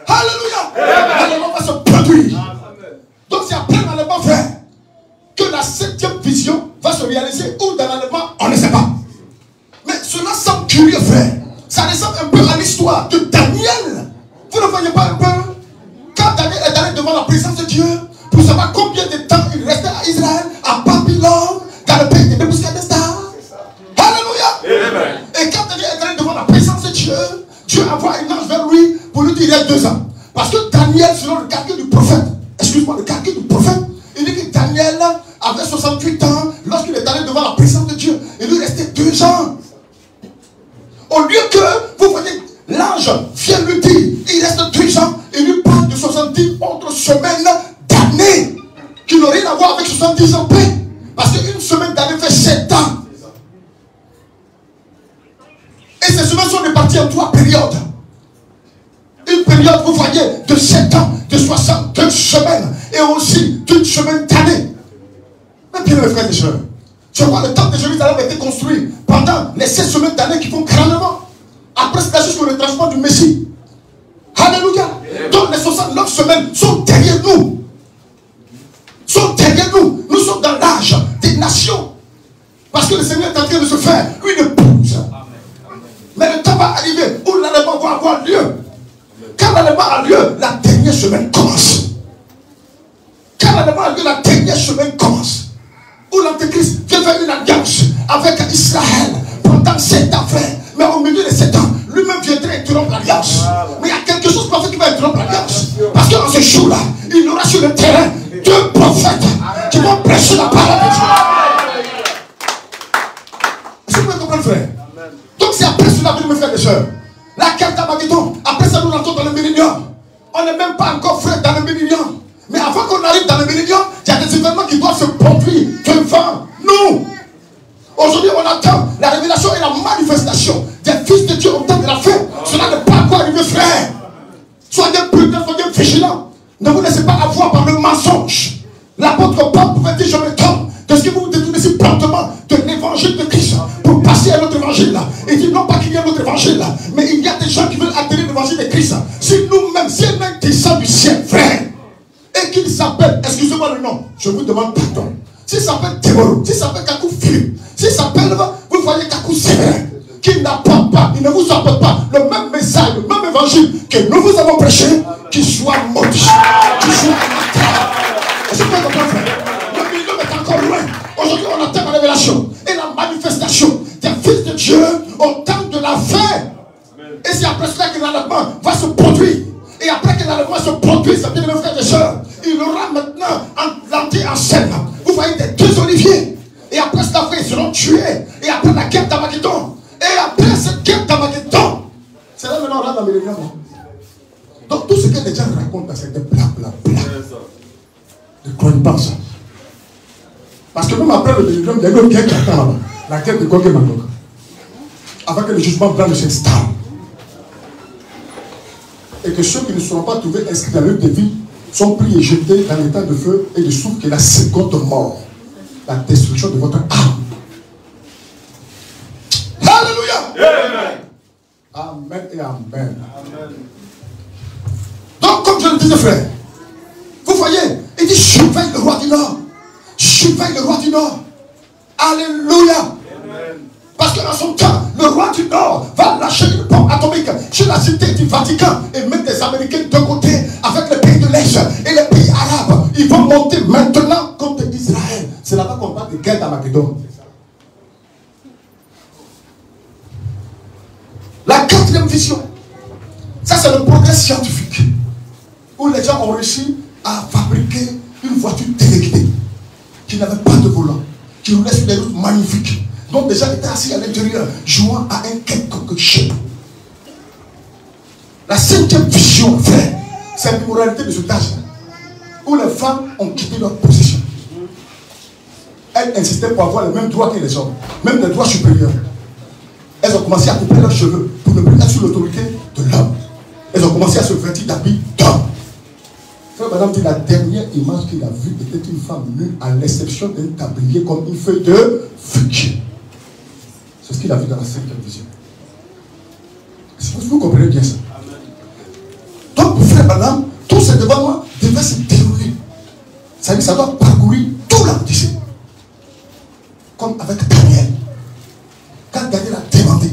Alléluia. L'enlèvement va se produire. Donc c'est après l'enlèvement frère que la 7e vision va se réaliser, ou dans l'enlèvement, on ne sait pas. Mais cela semble curieux frère. Ça ressemble un peu à l'histoire de Daniel. Vous ne voyez pas un peu? Quand Daniel est allé devant la présence de Dieu, pour savoir combien de temps il restait à Israël, à Babylone, dans le pays de Nebuchadnezzar. Alléluia. Amen. Et quand Daniel est allé devant la présence de Dieu, Dieu envoie un ange vers lui pour lui dire il y a 2 ans. Parce que Daniel, selon le calcul du prophète, excuse-moi, le calcul du prophète, il dit que Daniel avait 68 ans lorsqu'il est allé devant la présence de Dieu. Il lui restait 2 ans. Au lieu que, vous voyez, l'ange vient lui dire, il reste 2 ans, il lui parle de 70 autres semaines d'années qui n'ont rien à voir avec 70 ans paix. Parce qu'une semaine d'année fait 7 ans. Et ces semaines sont réparties en 3 périodes. Une période, vous voyez, de 7 ans, de 62 semaines, et aussi d'une semaine d'année. Mais bien, mes frères et sœurs, tu vois, le temple de Jérusalem a été construit pendant les 7 semaines d'année qui font 49 ans. Après, c'est jusqu'au retranchement du Messie. Alléluia. Donc, les 69 semaines sont derrière nous. Sont derrière nous. Nous sommes dans l'âge des nations. Parce que le Seigneur est en train de se faire une épouse. Mais le temps va arriver où l'enlèvement va avoir lieu. Quand l'enlèvement a lieu, la dernière semaine commence. Quand l'enlèvement a lieu, la dernière semaine commence. Où l'Antéchrist vient faire une alliance avec Israël pendant 7 ans, frère. Mais au milieu de 7 ans, lui-même viendrait interrompre l'alliance. Mais il y a quelque chose pour qui va interrompre l'alliance. Parce qu'en ce jour-là, il y aura sur le terrain 2 prophètes qui vont prêcher la parole de Dieu. Est-ce que vous pouvez comprendre, frère? Donc c'est après cela, mes frères et sœurs. La carte d'Armageddon, après ça nous rentrons dans le millénium. On n'est même pas encore frère dans le millénium. Mais avant qu'on arrive dans le millénium, il y a des événements qui doivent se produire devant nous. Aujourd'hui, on attend la révélation et la manifestation des fils de Dieu au temps de la fin. Cela n'est pas encore arrivé, frère. Soyez prudents, soyez vigilants. Ne vous laissez pas avoir par le mensonge. L'apôtre Paul pouvait dire, je me trompe de ce que vous vous détournez si promptement de l'évangile de Christ pour passer à l'autre évangile. Il dit non pas qu'il y a l'autre évangile, mais il y a des gens qui veulent atteindre l'évangile de Christ. Si nous-mêmes, si un descend du ciel, frère, et qu'il s'appelle, excusez-moi le nom, je vous demande pardon. S'il s'appelle Théodore, s'il s'appelle Kakou Philippe, s'il s'appelle, vous voyez Kakou Séverin, qui n'apporte pas, il ne vous apporte pas le même message, le même évangile que nous vous avons prêché, qu'il soit maudit, qu'il soit anathème. Est-ce que vous comprenez, frère? Le milieu est encore loin. Aujourd'hui, on attend la révélation et la manifestation des fils de Dieu au temps de la fin. Et c'est après cela que l'enlèvement va se produire. Et après que l'enlèvement se produise, ça vient de mes frères et sœurs, il aura maintenant l'entrée en scène. Vous voyez des 2 oliviers. Et après cela, ils seront tués. Et après la guerre d'Armageddon. Et après cette guerre d'Armageddon, c'est là maintenant on rentre dans le millénium. Donc tout ce que les gens racontent, c'est des bla bla bla. Ne croyez pas ça. Parce que même après le millénium, il y a une autre guerre qui attend là-bas. La guerre de Gog et Magog. Avant que le jugement blanc ne s'installe. Et que ceux qui ne seront pas trouvés inscrits dans le livre de vie sont pris et jetés dans l'état de feu et de souffle qui est la seconde mort. La destruction de votre âme. Alléluia. Amen et amen. Donc, comme je le disais, frère, vous voyez, il dit surveille le roi du Nord. Surveille le roi du Nord. Alléluia. Parce qu'en son temps, le roi du Nord va lâcher une bombe atomique sur la cité du Vatican et mettre des Américains de côté avec les pays de l'Est et les pays arabes. Ils vont monter maintenant contre Israël. C'est là-bas qu'on parle de guerre d'Armageddon. La 4e vision, ça c'est le progrès scientifique où les gens ont réussi à fabriquer une voiture téléguidée qui n'avait pas de volant, qui roulait sur des routes magnifiques. Donc les gens étaient assis à l'intérieur, jouant à un quelconque jeu. La 5e vision, frère, c'est l'immoralité de ce âge où les femmes ont quitté leur position. Elles insistaient pour avoir les mêmes droits que les hommes, même les droits supérieurs. Elles ont commencé à couper leurs cheveux pour ne plus être sous l'autorité ont commencé à se vêtir d'habits d'homme. Frère Madame dit la dernière image qu'il a vue était une femme nue, à l'exception d'un tablier comme une feuille de figuier. C'est ce qu'il a vu dans la cinquième vision. Vous comprenez bien ça. Donc, frère Madame, tout ce événement devait se dérouler. Ça veut dire que ça doit parcourir tout l'Odyssée. Comme avec Daniel. Quand Daniel a demandé,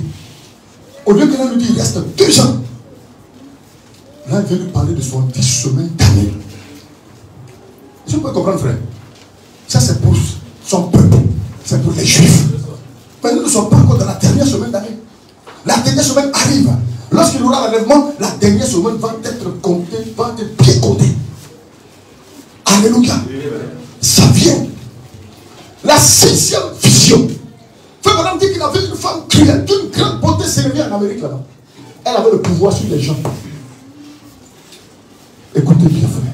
au lieu que l'on lui dit il reste 2 ans, là il vient lui parler de son 10 semaines d'année. Est-ce que vous pouvez comprendre, frère? Ça c'est pour son peuple, c'est pour les Juifs. Mais nous ne sommes pas encore dans la dernière semaine d'année. La dernière semaine arrive. Lorsqu'il aura l'enlèvement, la dernière semaine va être comptée, va être bien comptée. Alléluia. Ça vient. La 6e vision. Frère Madame dit qu'il avait une femme cruelle, d'une grande beauté s'élevée en Amérique là-bas. Elle avait le pouvoir sur les gens. Écoutez bien, frère.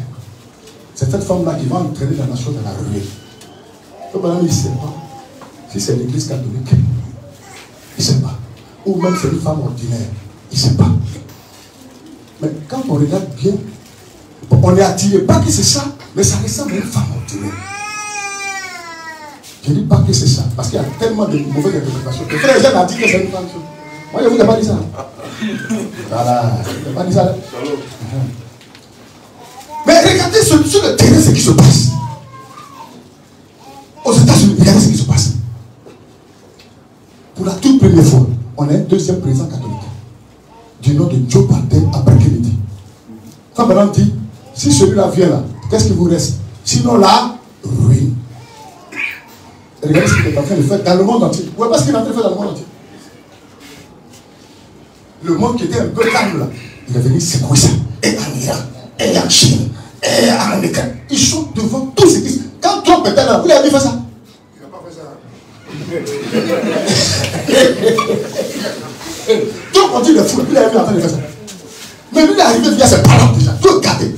C'est cette femme-là qui va entraîner la nation dans la ruée. Frère Madame, il ne sait pas si c'est l'église catholique. Il ne sait pas. Ou même c'est une femme ordinaire. Il ne sait pas. Mais quand on regarde bien, on est attiré. Pas que c'est ça, mais ça ressemble à une femme ordinaire. Je ne dis pas que c'est ça, parce qu'il y a tellement de mauvaises interprétations. Le frère Jean a dit que c'est une femme. Moi, je ne vous ai pas dit ça. Voilà, je n'ai pas dit ça. Mais regardez sur le terrain ce qui se passe. Aux États-Unis, regardez ce qui se passe. Pour la toute première fois, on a un deuxième président catholique du nom de Joe Biden après Kennedy. Quand Madame dit, si celui-là vient là, qu'est-ce qui vous reste? Sinon la ruine. Et regardez ce qu'il est en train de faire dans le monde entier. Vous voyez pas ce qu'il est en train de faire dans le monde entier? Le monde qui était un peu calme là, il est venu secouer ça. Et en Iran, et en Chine, et en Ukraine. Ils sont devant tous ces qui. Quand Trump était là, vous l'avez vu faire ça? Il n'a pas fait ça. Trump on dit le fou, il avait vu en train de faire ça. Mais lui il est arrivé via ses parents déjà, tout gâté.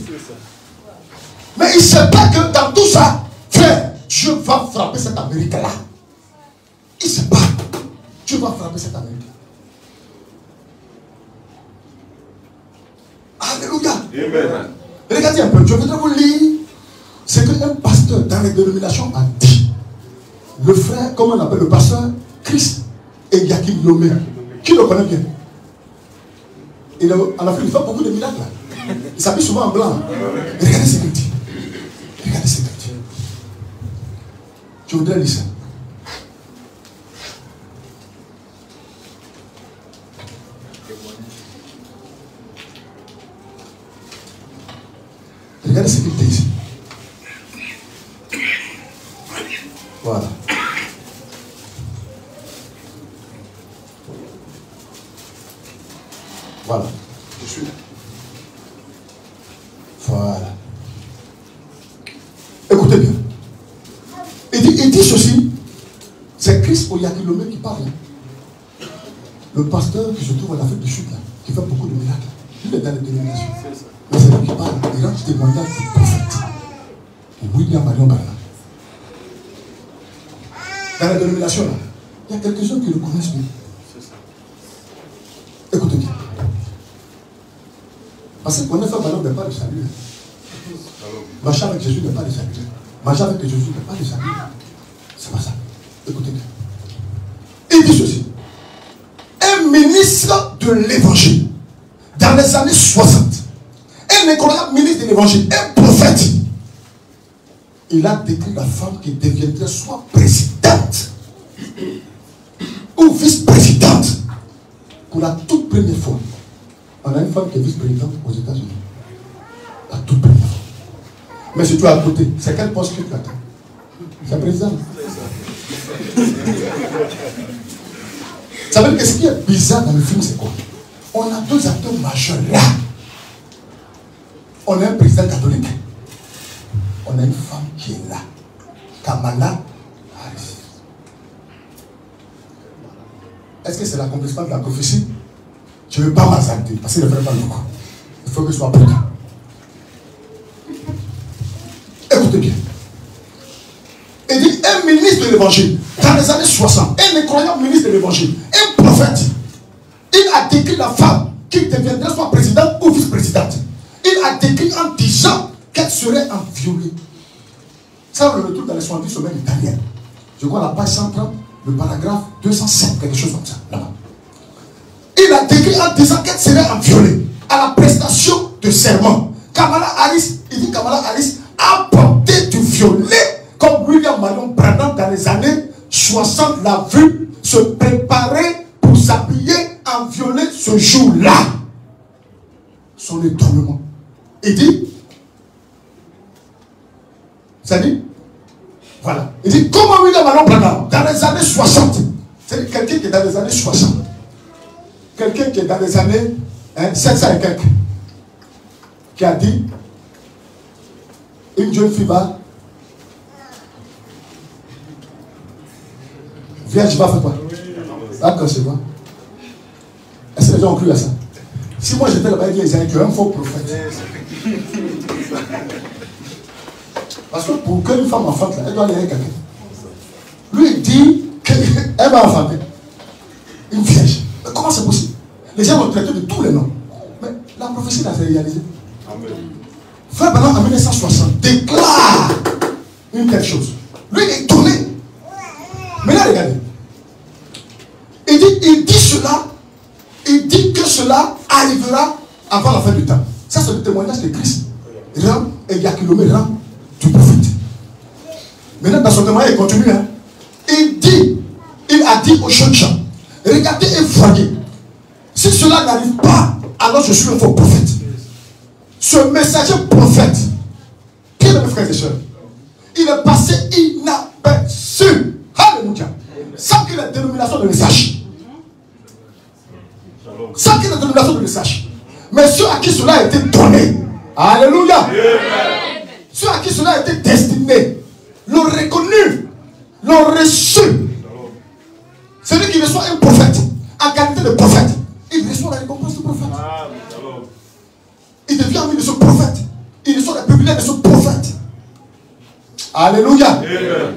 Mais il ne sait pas que dans tout ça, frère, Dieu va frapper cette Amérique-là. Il ne sait pas. Dieu va frapper cette Amérique. Alléluia. Amen. Regardez un peu, je voudrais vous lire ce qu'un pasteur dans les dénominations a dit. Le frère, comment on appelle le pasteur? Christ et Yakim Lomé. Qui le connaît bien? En Afrique, il fait beaucoup de miracles. Il s'habille souvent en blanc. Regardez ce qu'il dit. Regardez ce qu'il dit. Je voudrais lire ça. Regardez ce qu'il dit ici. Voilà. Voilà. Je suis là. Voilà. Écoutez bien. Il dit ceci. C'est Christ Oyakilome qui parle. Le pasteur qui se trouve en Afrique du Sud, là, qui fait beaucoup de miracles. Il est dans les dénominations. Mais c'est lui qui parle. Il rend témoignage du prophète. William Marion Barna. Dans la dénomination, là, il y a quelques-uns qui le connaissent bien. Écoutez bien. Parce qu'on a fait valeur de pas le salut. Marcher avec Jésus n'est pas le salut. Marcher avec Jésus n'est pas le salut. C'est pas ça. Écoutez bien. Il dit ceci. Un ministre de l'évangile, dans les années 60, un incroyable ministre de l'évangile, un prophète, il a décrit la femme qui deviendrait soit présidente ou vice-présidente. Pour la toute première fois, on a une femme qui est vice-présidente aux États-Unis. La toute première fois. Mais si tu es à côté, c'est quel poste que tu attends? C'est président. Ça veut dire que ce qui est bizarre dans le film, c'est quoi? On a deux acteurs majeurs là. On a un président catholique. On a une femme qui est là. Kamala Harris. Est-ce que c'est l'accomplissement de la prophétie? Je ne veux pas m'assenter parce qu'il ne ferait pas le coup. Il faut que je sois prêt. Écoutez bien. Il dit un ministre de l'évangile dans les années 60, un incroyable ministre de l'évangile, un prophète. Il a décrit la femme qui deviendrait soit présidente ou vice-présidente. Il a décrit en disant qu'elle serait enviolée. Ça, on le retrouve dans les 70 semaines italiennes. Je crois la page 130, le paragraphe 207, quelque chose comme ça, là-bas. Il a décrit en disant qu'elle serait enviolée à la prestation de serment. Kamala Harris, il dit Kamala Harris a porté du violet comme William Marion Branham dans les années 60 l'a vu se préparer pour s'habiller en violet ce jour-là. Son étonnement. Il dit, ça dit, voilà. Il dit, comment William Marion Branham dans les années 60, c'est quelqu'un qui est dans les années 60, quelqu'un qui est dans les années 700 et quelques, qui a dit, une jeune fille va, vierge va faire quoi? D'accord, c'est quoi? Est-ce que les gens ont cru à ça? Si moi j'étais là-bas, il y a un faux prophète. Parce que pour qu'une femme enfante, elle doit aller avec quelqu'un. Lui, il dit qu'elle va enfanter une vierge. Mais comment c'est possible? Les gens vont traiter de tous les noms. Mais la prophétie l'a réalisée. Frère Branham en 1960 déclare une telle chose. Lui est étonné. Mais là, regardez. Il dit cela. Il dit que cela arrivera avant la fin du temps. Ça, c'est le témoignage de Christ. Rang et Yakilomé, rang du prophète. Maintenant, dans son témoignage, il continue. Hein. Il a dit aux jeunes gens, regardez et voyez. Si cela n'arrive pas, alors je suis un faux prophète. Ce messager prophète, qui est mes frères et sœurs, il est passé inaperçu. Alléluia. Sans qu'il ait dénomination de message. Sans qu'il ait dénomination de message. Mais ceux à qui cela a été donné, alléluia. Amen. Ceux à qui cela a été destiné, l'ont reconnu, l'ont reçu. Celui qui reçoit un prophète, en qualité de prophète, il reçoit la récompense du prophète. Il devient ami de ce prophète. Il reçoit la privilège de ce prophète. Alléluia. Amen.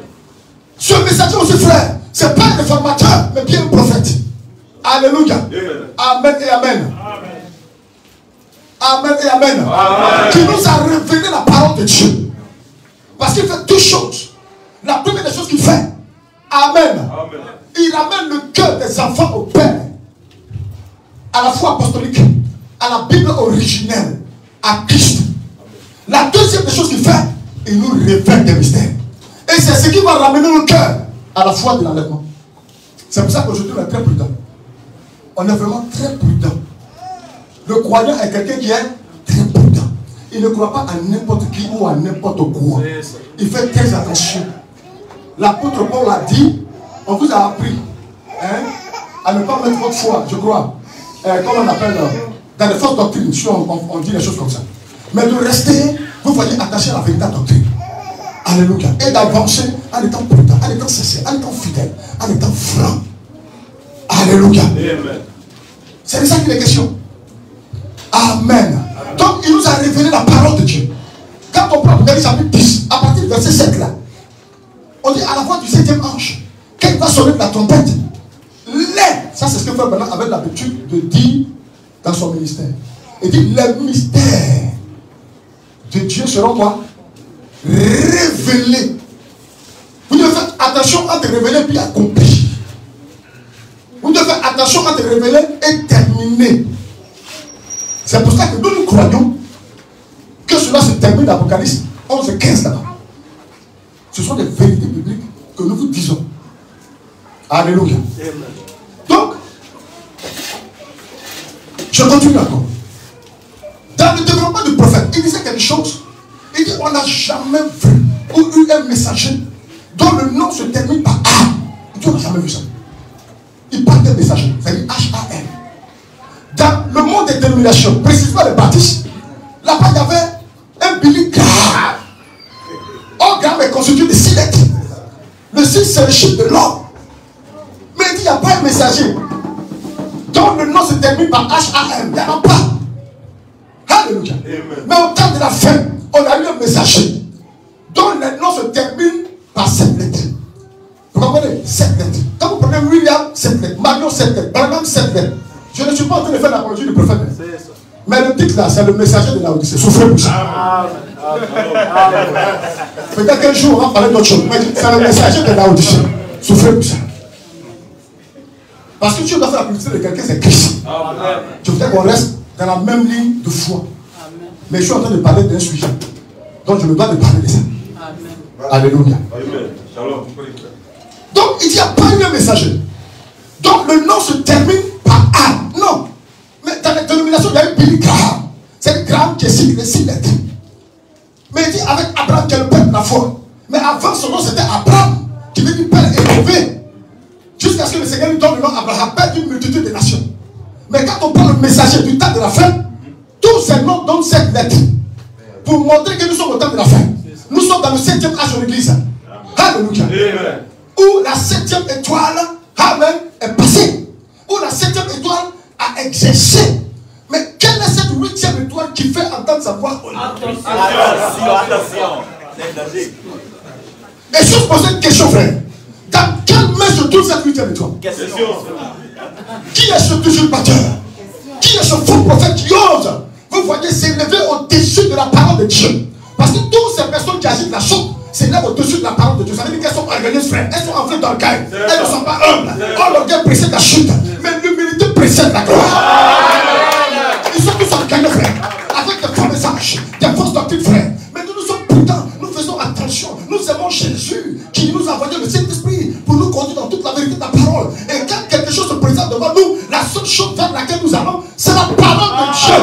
Ce messager aussi, frère, ce n'est pas un réformateur, mais bien un prophète. Alléluia. Amen et amen. Amen et amen. Amen. Qui nous a révélé la parole de Dieu. Parce qu'il fait deux choses. La première des choses qu'il fait, amen. Amen. Il ramène le cœur des enfants au Père. À la foi apostolique, à la Bible originelle, à Christ. La deuxième des choses qu'il fait, il nous révèle des mystères. Et c'est ce qui va ramener le cœur à la foi de l'enlèvement. C'est pour ça qu'aujourd'hui on est très prudent. On est vraiment très prudent. Le croyant est quelqu'un qui est très prudent. Il ne croit pas à n'importe qui ou à n'importe quoi. Il fait très attention. L'apôtre Paul a dit, on vous a appris à ne pas mettre votre foi, je crois, comment on appelle, dans les fausses doctrines, si on dit les choses comme ça. Mais de rester, vous voyez, attaché à la véritable doctrine. Alléluia. Et d'avancer en étant prudent, en étant sincère, en étant fidèle, en étant franc. Alléluia. C'est de ça qu'il est question. Amen. Donc il nous a révélé la parole de Dieu. Quand on prend le chapitre 10, à partir du verset 7 là, on dit à la voix du 7e ange, quand il va sonner de la trompette, ça c'est ce que Frère Branham avait l'habitude de dire dans son ministère. Il dit les mystères de Dieu seront quoi? Révélés. Vous devez faire attention à te révéler puis accomplir. Vous devez faire attention à te révéler et terminer. C'est pour ça que nous croyons que cela se termine dans l'Apocalypse 11 et 15 là-bas. Ce sont des vérités bibliques que nous vous disons. Alléluia. Donc, je continue encore. Dans le développement du prophète, il disait quelque chose. Il dit, on n'a jamais vu ou eu un messager dont le nom se termine par A. Il dit, on n'a jamais vu ça. Il parle d'un messager, c'est-à-dire H-A-M. Dans le monde des dénominations, précisément les baptistes, là-bas il y avait un Billy Graham. Or, Graham est constitué de 6 lettres. Le 6 c'est le chiffre de l'homme. Mais il dit, il n'y a pas un messager dont le nom se termine par H-A-M. Il n'y en a pas. Alléluia. Mais au temps de la fin, on a eu un messager dont le nom se termine par 7 lettres. Vous comprenez? 7 lettres. Quand vous prenez William, 7 lettres. Marion, 7 lettres. Branham, 7 lettres. Je ne suis pas en train de faire l'apologie du prophète. Mais le titre là, c'est le messager de Laodicée. Souffrez pour ça. Peut-être qu'un jour, on va parler d'autre chose. Mais c'est le messager de Laodicée. Souffrez pour ça. Parce que tu dois faire la publicité de quelqu'un, c'est Christ. Je voudrais qu'on reste dans la même ligne de foi. Mais je suis en train de parler d'un sujet. Donc je me dois de parler de ça. Alléluia. Donc il n'y a pas eu un messager. Donc le nom se termine par A. Non. Mais dans les dénominations, il y a eu Billy Graham. C'est Graham qui est signé les 6 lettres. Mais il dit avec Abraham qui est le père de la foi. Mais avant son nom c'était Abraham, qui veut dire père élevé. Jusqu'à ce que le Seigneur lui donne le nom Abraham, père d'une multitude de nations. Mais quand on prend le messager du temps de la fin, tous ces noms donnent cette lettre. Pour montrer que nous sommes au temps de la fin. Nous sommes dans le 7e âge de l'église. Alléluia. Où la 7e étoile, amen, est passée. Où la 7e étoile a exercé. Mais quelle est cette 8e étoile qui fait entendre sa voix? Attention. Et je vous pose une question, frère. Dans quelle main se trouve cette 8e étoile? Qui est ce usurpateur? Qui est ce faux prophète qui ose, vous voyez, s'élever au-dessus de la parole de Dieu? Parce que toutes ces personnes qui agitent la chose s'élèvent au-dessus de la parole de Dieu. Ça veut dire qu'elles sont organisées, frère. Elles sont entrées dans le caille. Elles ne sont pas humbles. Oh, l'orgueil précède la chute. Mais l'humilité précède la gloire. Ils sont tous organisés, frère. Avec des faux messages, des fausses doctrines, frère. Mais nous sommes prudents. Nous faisons attention. Nous aimons Jésus qui nous a envoyé le Saint-Esprit pour nous conduire dans toute la vérité de la parole. Et quand quelque chose se présente devant nous, la seule chose vers laquelle nous allons, c'est la parole de Dieu.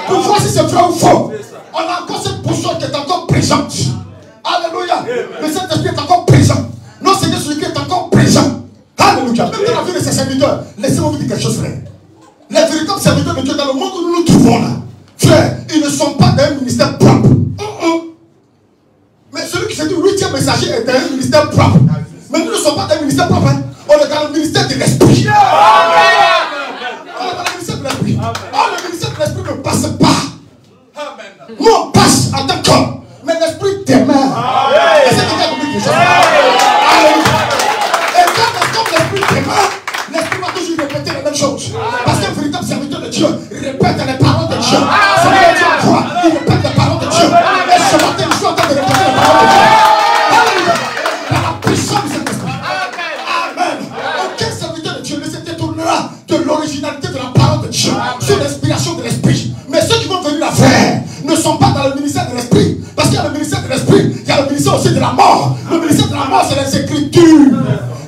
Pour voir si c'est vrai ou faux. On a encore cette boussole qui est encore présente. Alléluia. Le Saint-Esprit est encore présent. Notre Seigneur Jésus-Christ est encore présent. Alléluia. Même dans la vie de ses serviteurs, laissez-moi vous dire quelque chose, frère. Les véritables serviteurs de Dieu dans le monde où nous nous trouvons là, frère, ils ne sont pas dans un ministère propre. Mais celui qui se dit 8e messager est dans un ministère propre. Mais nous ne sommes pas dans un ministère propre. Hein. On est dans le ministère de l'Esprit. On est dans le ministère de l'Esprit. Oh, le ministère de l'Esprit ne passe pas. Nous on passe en tant qu'homme. Mais l'Esprit demeure. Et c'est quelqu'un qui dit quelque chose. Et quand l'Esprit demeure, l'Esprit va toujours répéter la même chose. Parce qu'un véritable serviteur de Dieu répète les paroles de Dieu. C'est le Dieu en croix. Il répète les paroles de Dieu. Et ce matin, je suis en train de répéter les paroles de Dieu. Alléluia. Par la puissance de cet esprit. Amen. Aucun serviteur de Dieu ne se détournera de l'originalité de la parole de Dieu. Sur l'inspiration de l'Esprit. Mais ceux qui vont venir la faire ne sont pas dans le ministère de l'Esprit. Parce qu'il y a le ministère de l'Esprit, il y a le ministère aussi de la mort. Le ministère de la mort, c'est les Écritures.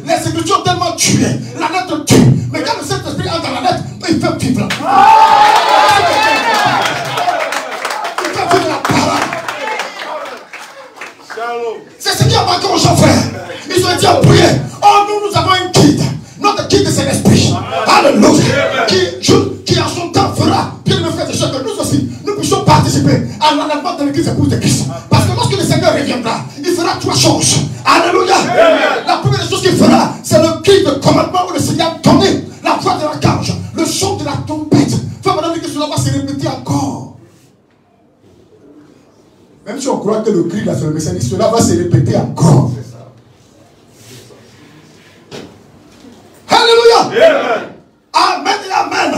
Les Écritures ont tellement tué. La lettre tue. Mais quand le Saint-Esprit entre dans la lettre, il fait vivre. Il fait vivre la parole. C'est ce qui a manqué aux gens, frère. Ils ont été à prier. Oh, nous avons un guide. Notre guide, c'est l'Esprit. Alléluia. Qui en son temps fera, bien me frère de chacun, que nous aussi, nous puissions participer à l'enlèvement de l'église épouse de Christ. Parce que lorsque le Seigneur reviendra, il fera 3 choses. Alléluia. La première chose qu'il fera, c'est le cri de commandement où le Seigneur a donné la voix de l'archange, le son de la trompette. Faut maintenant dire que cela va se répéter encore. Même si on croit que le cri là, c'est le message, cela va se répéter encore. Alléluia. Amen et amen.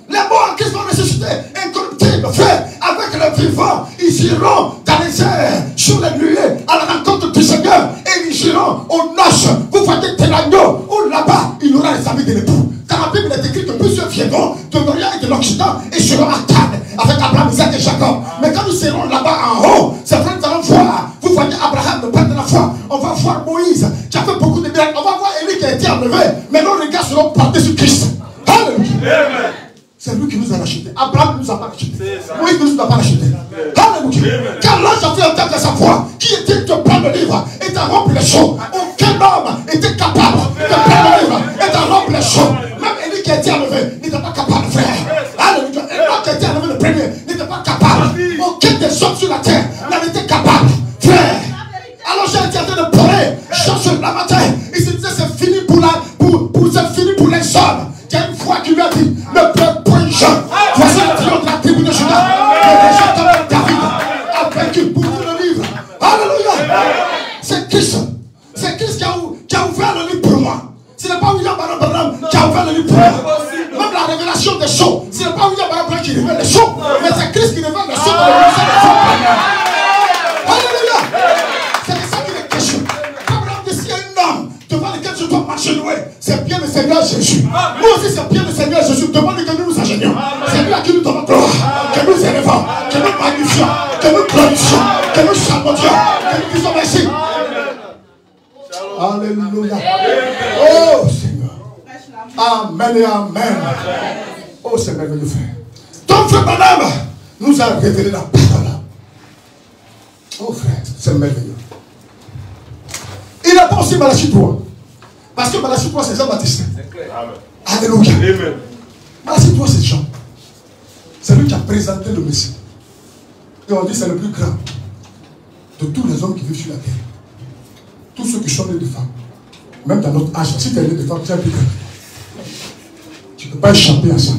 Les morts en Christ vont ressusciter incorruptibles, frère, avec les vivants. Ils iront dans les airs, sur les nuées, à la rencontre du Seigneur. Et ils iront aux noces. Vous voyez tel agneau, où là-bas, il aura les amis de l'époux. Dans la Bible, il est écrit que plusieurs viendront de l'Orient et de l'Occident et seront à Cannes avec Abraham, Isaac et Jacob. Mais quand nous serons là-bas en haut, c'est vrai que nous allons voir. Vous voyez Abraham, le père de la foi. On va voir Moïse, qui a fait beaucoup de miracles. On va voir Élie qui a été enlevé. Mais nos regards seront portés sur Christ. Alléluia. C'est lui qui nous a rachetés. Abraham ne nous a pas rachetés. Moïse ne nous a pas rachetés. Alléluia. Quand l'ange a fait entendre sa voix, qui était de prendre le livre et de rompre les choses. Aucun homme était capable de prendre le livre et de rompre les choses. Même Élie qui a été enlevé n'était pas capable, frère. Alléluia. Élie qui a été enlevé le premier n'était pas capable. Aucun des hommes sur la terre n'en était capable. Frère. Alors j'ai été en train de pleurer. Chaque la matin, il se disait c'est fini pour les hommes. Il y a une foi qui lui a dit ne pleure point Jean. Voici le triomphe de la tribu de Juda. Le déjà comme David a vaincu pour tout le livre. Alléluia. C'est Christ. C'est Christ qui a ouvert le Amen et amen. Oh, c'est merveilleux, frère. Ton frère Branham nous a révélé la parole. Oh, frère, c'est merveilleux. Il n'a pas aussi Malachie 3. Parce que Malachie 3, c'est Jean-Baptiste. Alléluia. Malachie 3, c'est Jean. C'est lui qui a présenté le Messie. Et on dit c'est le plus grand de tous les hommes qui vivent sur la terre. Tous ceux qui sont nés de femmes. Même dans notre âge, si tu es né de femmes, tu es plus grand. Tu ne peux pas échapper à ça.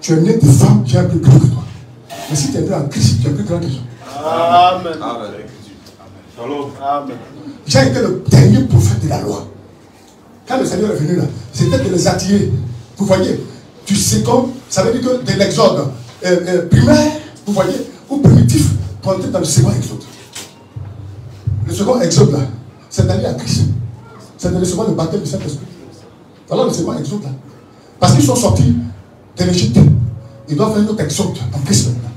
Tu es né de femme, tu es plus grand que toi. Mais si tu es né en Christ, tu es plus grand que toi. Amen. Amen. J'ai été le dernier prophète de la loi. Quand le Seigneur est venu là, c'était de les attirer. Vous voyez, du second, ça veut dire que de l'exode primaire, vous voyez, ou primitif, pour entrer dans le second exode. Le second exode là, c'est d'aller à Christ. C'est de recevoir le baptême du Saint-Esprit. Voilà le second exode là. Parce qu'ils sont sortis de l'Égypte. Ils doivent faire une autre exode en Christ maintenant.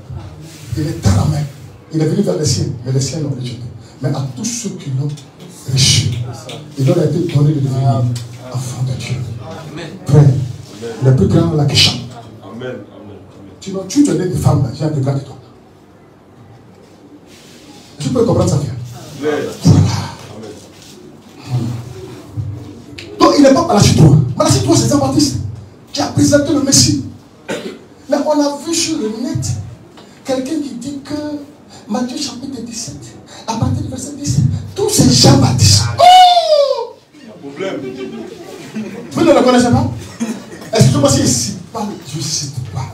Il est dans la main. Il est venu vers les siens, mais les siens l'ont rejeté. Mais à tous ceux qui l'ont reçu, il leur a été donné de devenir enfants de Dieu. Frère, le plus grand là qui chante. Amen. Tu te dis des femmes là, j'ai un plus grand que toi. Tu peux comprendre ça, frère? Voilà. Donc il n'est pas Malachie 3. Malachie 3, c'est Jean-Baptiste qui a présenté le Messie. Mais on a vu sur le net quelqu'un qui dit que Matthieu chapitre 17, à partir du verset 10, tout c'est Jean-Baptiste. Oh! Il y a un problème. Vous ne le connaissez pas? Excusez-moi si je ne cite pas, je ne cite pas.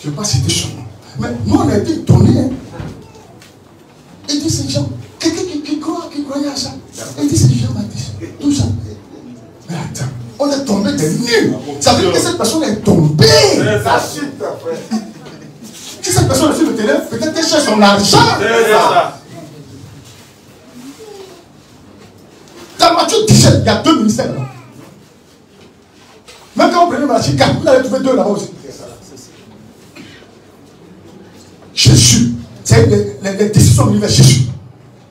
Je ne vais pas citer son nom. Mais nous on a été étonnés. Hein. Il dit c'est Jean. Quelqu'un qui croyait à ça. Il dit c'est Jean-Baptiste. Tout ça. Mais attends, on est tombé des nuls. Ça veut dire que cette personne est tombée. Si cette personne est sur le terrain, peut-être qu'elle cherche son argent. Dans Matthieu 17, il y a 2 ministères là. Même quand on prenait Matthieu 4, vous allez trouver 2 là-bas aussi. Jésus, c'est les décisions de l'univers Jésus.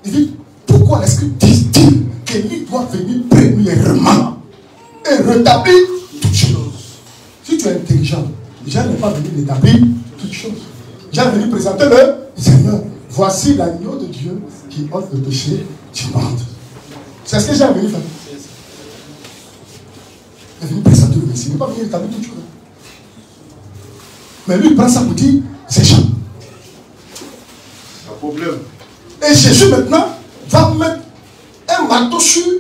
Il dit, pourquoi l'Esprit dit-il que lui doit venir premièrement et rétablir toutes choses? Si tu es intelligent, Jean n'est pas venu rétablir toutes choses. Jean est venu présenter le Seigneur. Voici l'agneau de Dieu qui ôte le péché du monde. C'est ce que Jean est venu faire. Il est venu présenter le Messie. Il n'est pas venu rétablir toutes choses. Mais lui, il prend ça pour dire, c'est Jean. Problème. Et Jésus maintenant va mettre un marteau sur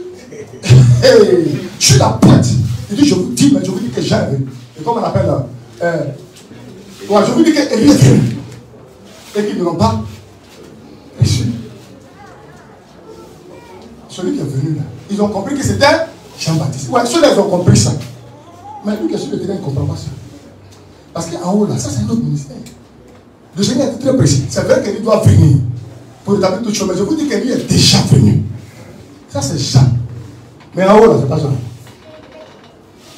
la pointe. Il dit, je vous dis, mais je vous dis que Jean est venu. Et comme on appelle là, je vous dis qu'Élie est venu. Et qu'ils ne l'ont pas reçu. Celui qui est venu là, ils ont compris que c'était Jean-Baptiste. Ouais, ceux-là, ils ont compris ça. Mais lui qui est sur le terrain, il ne comprend pas ça. Parce qu'en haut là, ça c'est un autre ministère. Le Seigneur est très précis. C'est vrai qu'il doit venir pour établir toutes choses. Mais je vous dis qu'il est déjà venu. Ça, c'est Jean. Mais en haut, là, c'est pas Jean.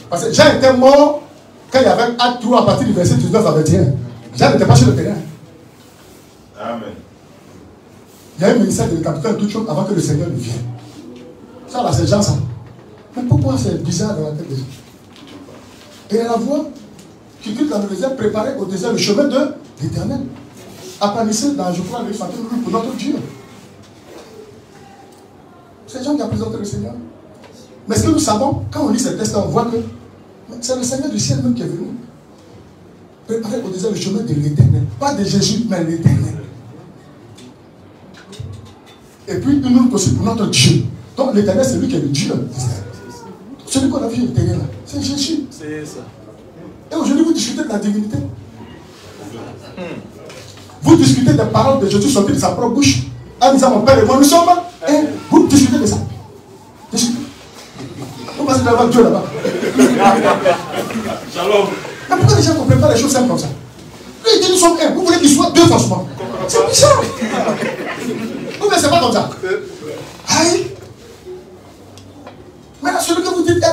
Parce que Jean était mort quand il y avait acte 3 à partir du verset 19 à 21. Jean n'était pas sur le terrain. Amen. Il y a un ministère de capitaine toutes choses avant que le Seigneur ne vienne. Ça, là, c'est Jean, ça. Mais pourquoi c'est bizarre dans la tête des gens? Et il y a la voix qui crie dans le désert, préparer au désert le chemin de l'Éternel. Apparissez dans, je crois, le fantôme pour notre Dieu. C'est Jean qui a présenté le Seigneur. Mais ce que nous savons, quand on lit ces textes, on voit que c'est le Seigneur du ciel même qui est venu. Préparer au désert le chemin de l'Éternel. Pas de Jésus, mais l'Éternel. Et puis, il nous aussi pour notre Dieu. Donc, l'Éternel, c'est lui qui est le Dieu. Celui qu'on a vu l'Éternel là, c'est Jésus. C'est ça. Et aujourd'hui, vous discutez de la divinité. Vous discutez des paroles de Jésus sorties de sa propre bouche. En disant, mon Père et moi, nous sommes. Et vous discutez de ça. Discutez. Vous passez devant Dieu là-bas. Shalom. Mais pourquoi les gens ne comprennent pas les choses simples comme ça? Lui, il dit, nous sommes un. Vous voulez qu'il soit 2 forcément. C'est bizarre. Vous ne laissez pas comme ça. Aïe. Maintenant, celui que vous dites,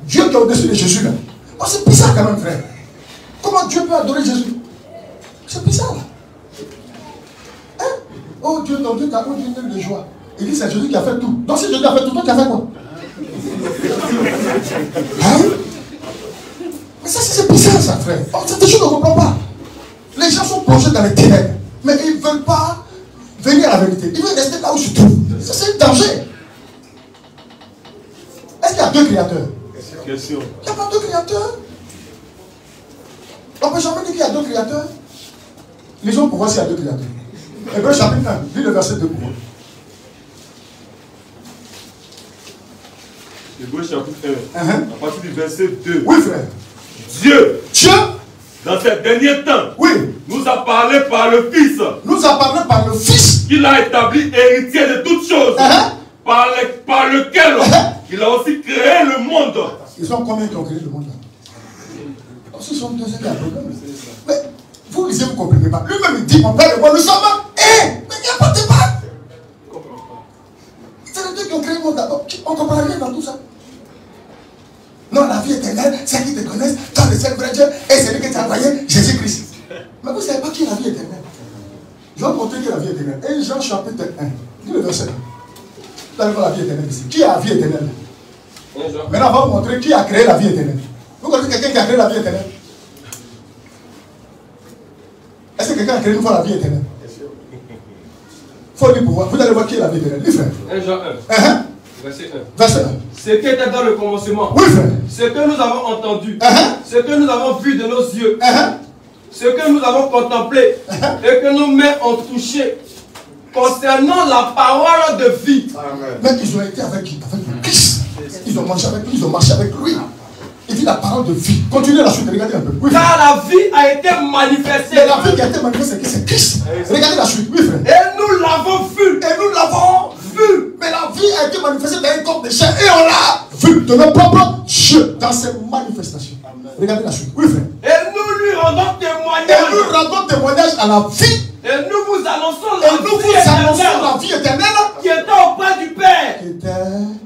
Dieu qui est au-dessus de Jésus là. Oh, c'est bizarre quand même, frère. Comment Dieu peut adorer Jésus? C'est bizarre là. Hein? Oh Dieu, ton Dieu t'a donné de joie. Il dit c'est Jésus qui a fait tout. Donc si Jésus a fait tout, toi tu as fait quoi? Hein? Mais ça, c'est bizarre, ça, frère. C'est des choses qu'on ne comprend pas. Les gens sont plongés dans les ténèbres, mais ils ne veulent pas venir à la vérité. Ils veulent rester là où ils se trouvent. C'est un danger. Est-ce qu'il y a deux créateurs? Question. Il n'y a pas deux créateurs. On ne peut jamais dire qu'il y a deux créateurs. Lisons pour voir s'il y a deux créateurs. Hébreux chapitre 1, lis le verset 2 pour voir. Hébreux chapitre 1, à partir du verset 2. Oui, frère. Dieu, dans ces derniers temps, oui, nous a parlé par le Fils. Nous a parlé par le Fils. Qu'il a établi héritier de toutes choses. Par lequel il a aussi créé le monde. Ils sont combien qui ont créé le monde là? Ce sont deux qui ont un problème. Mais vous lisez, vous ne comprenez pas. Lui-même il dit on peut le voir, nous sommes. Mais il n'y a pas de débat. C'est les deux qui ont créé le monde d'abord. On ne comprend rien dans tout ça. Non, la vie éternelle, c'est qui te connaissent, dans le seul vrai Dieu, et c'est lui qui t'a envoyé, Jésus-Christ. Mais vous ne savez pas qui est la vie éternelle. Je vais vous montrer qui est la vie éternelle. Et Jean chapitre 1, dis le verset. Vous allez voir la vie éternelle ici. Qui a la vie éternelle? Maintenant, on va vous montrer qui a créé la vie éternelle. Vous connaissez quelqu'un qui a créé la vie éternelle? Est-ce que quelqu'un a créé une fois la vie éternelle? Il faut lui pouvoir. Vous allez voir qui est la vie éternelle. Dis frère. 1 Jean 1. Verset 1. Verset 1. Ce qui était dans le commencement. Oui, frère. Ce que nous avons entendu. Ce que nous avons vu de nos yeux. Ce que nous avons contemplé. Et que nos mains ont touché. Concernant la parole de vie. Mais ils ont été avec qui? Avec le Christ. Ils ont mangé avec lui, ils ont marché avec lui. Il dit la parole de vie. Continuez la suite, regardez un peu. Oui, car la vie a été manifestée. Mais la vie qui a été manifestée, c'est Christ. Regardez la suite, oui frère. Et nous l'avons vu. Et nous l'avons vu. Mais la vie a été manifestée dans un corps de chair. Et on l'a vu de nos propres yeux dans ces manifestations. Regardez la suite, oui frère. Et nous lui rendons témoignage. Et nous rendons témoignage à la vie. Et nous vous annonçons la vie éternelle qui était auprès du Père. Qui était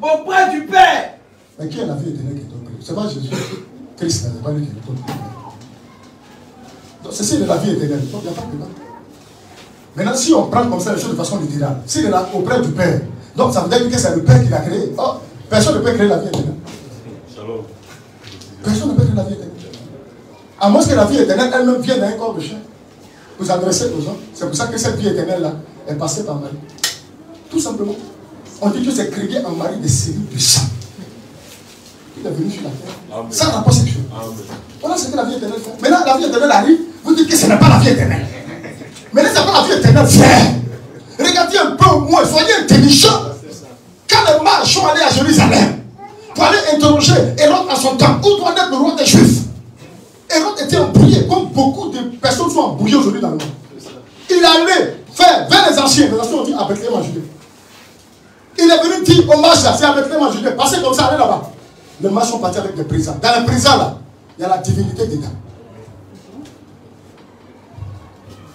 auprès du Père. Mais qui est la vie éternelle qui est auprès? C'est pas Jésus. Christ, c'est pas lui qui est auprès. Donc ceci est la vie éternelle. Donc il n'y a pas de débat. Maintenant, si on prend comme ça les choses de façon littérale, s'il est là auprès du Père, donc ça veut dire que c'est le Père qui l'a créé. Oh, personne ne peut créer la vie éternelle. Shalom. Personne ne peut créer la vie éternelle. À moins que la vie éternelle elle-même vienne d'un corps de chair. Vous adressez aux gens. C'est pour ça que cette vie éternelle-là est passée par Marie. Tout simplement. On dit que c'est créé en Marie des cellules du sang. Il est venu sur la terre. Sans rapport sexuel. Voilà ce que la vie éternelle fait. Maintenant, la vie éternelle arrive. Vous dites que ce n'est pas la vie éternelle. Mais ce n'est pas la vie éternelle, frère. Regardez un peu au moins. Soyez intelligents. Quand les mages sont allés à Jérusalem pour aller interroger Hérode à son temps, où doit être le roi des Juifs? Hérode était embrouillé, comme beaucoup de personnes sont embrouillées aujourd'hui dans le monde. Il allait faire vers les anciens ont dit à Bethléem en Judée. Il est venu dire au mage là, c'est à Bethléem en Judée, passez comme ça, allez là-bas. Les mages sont partis avec des présents. Dans les présents là, il y a la divinité dedans.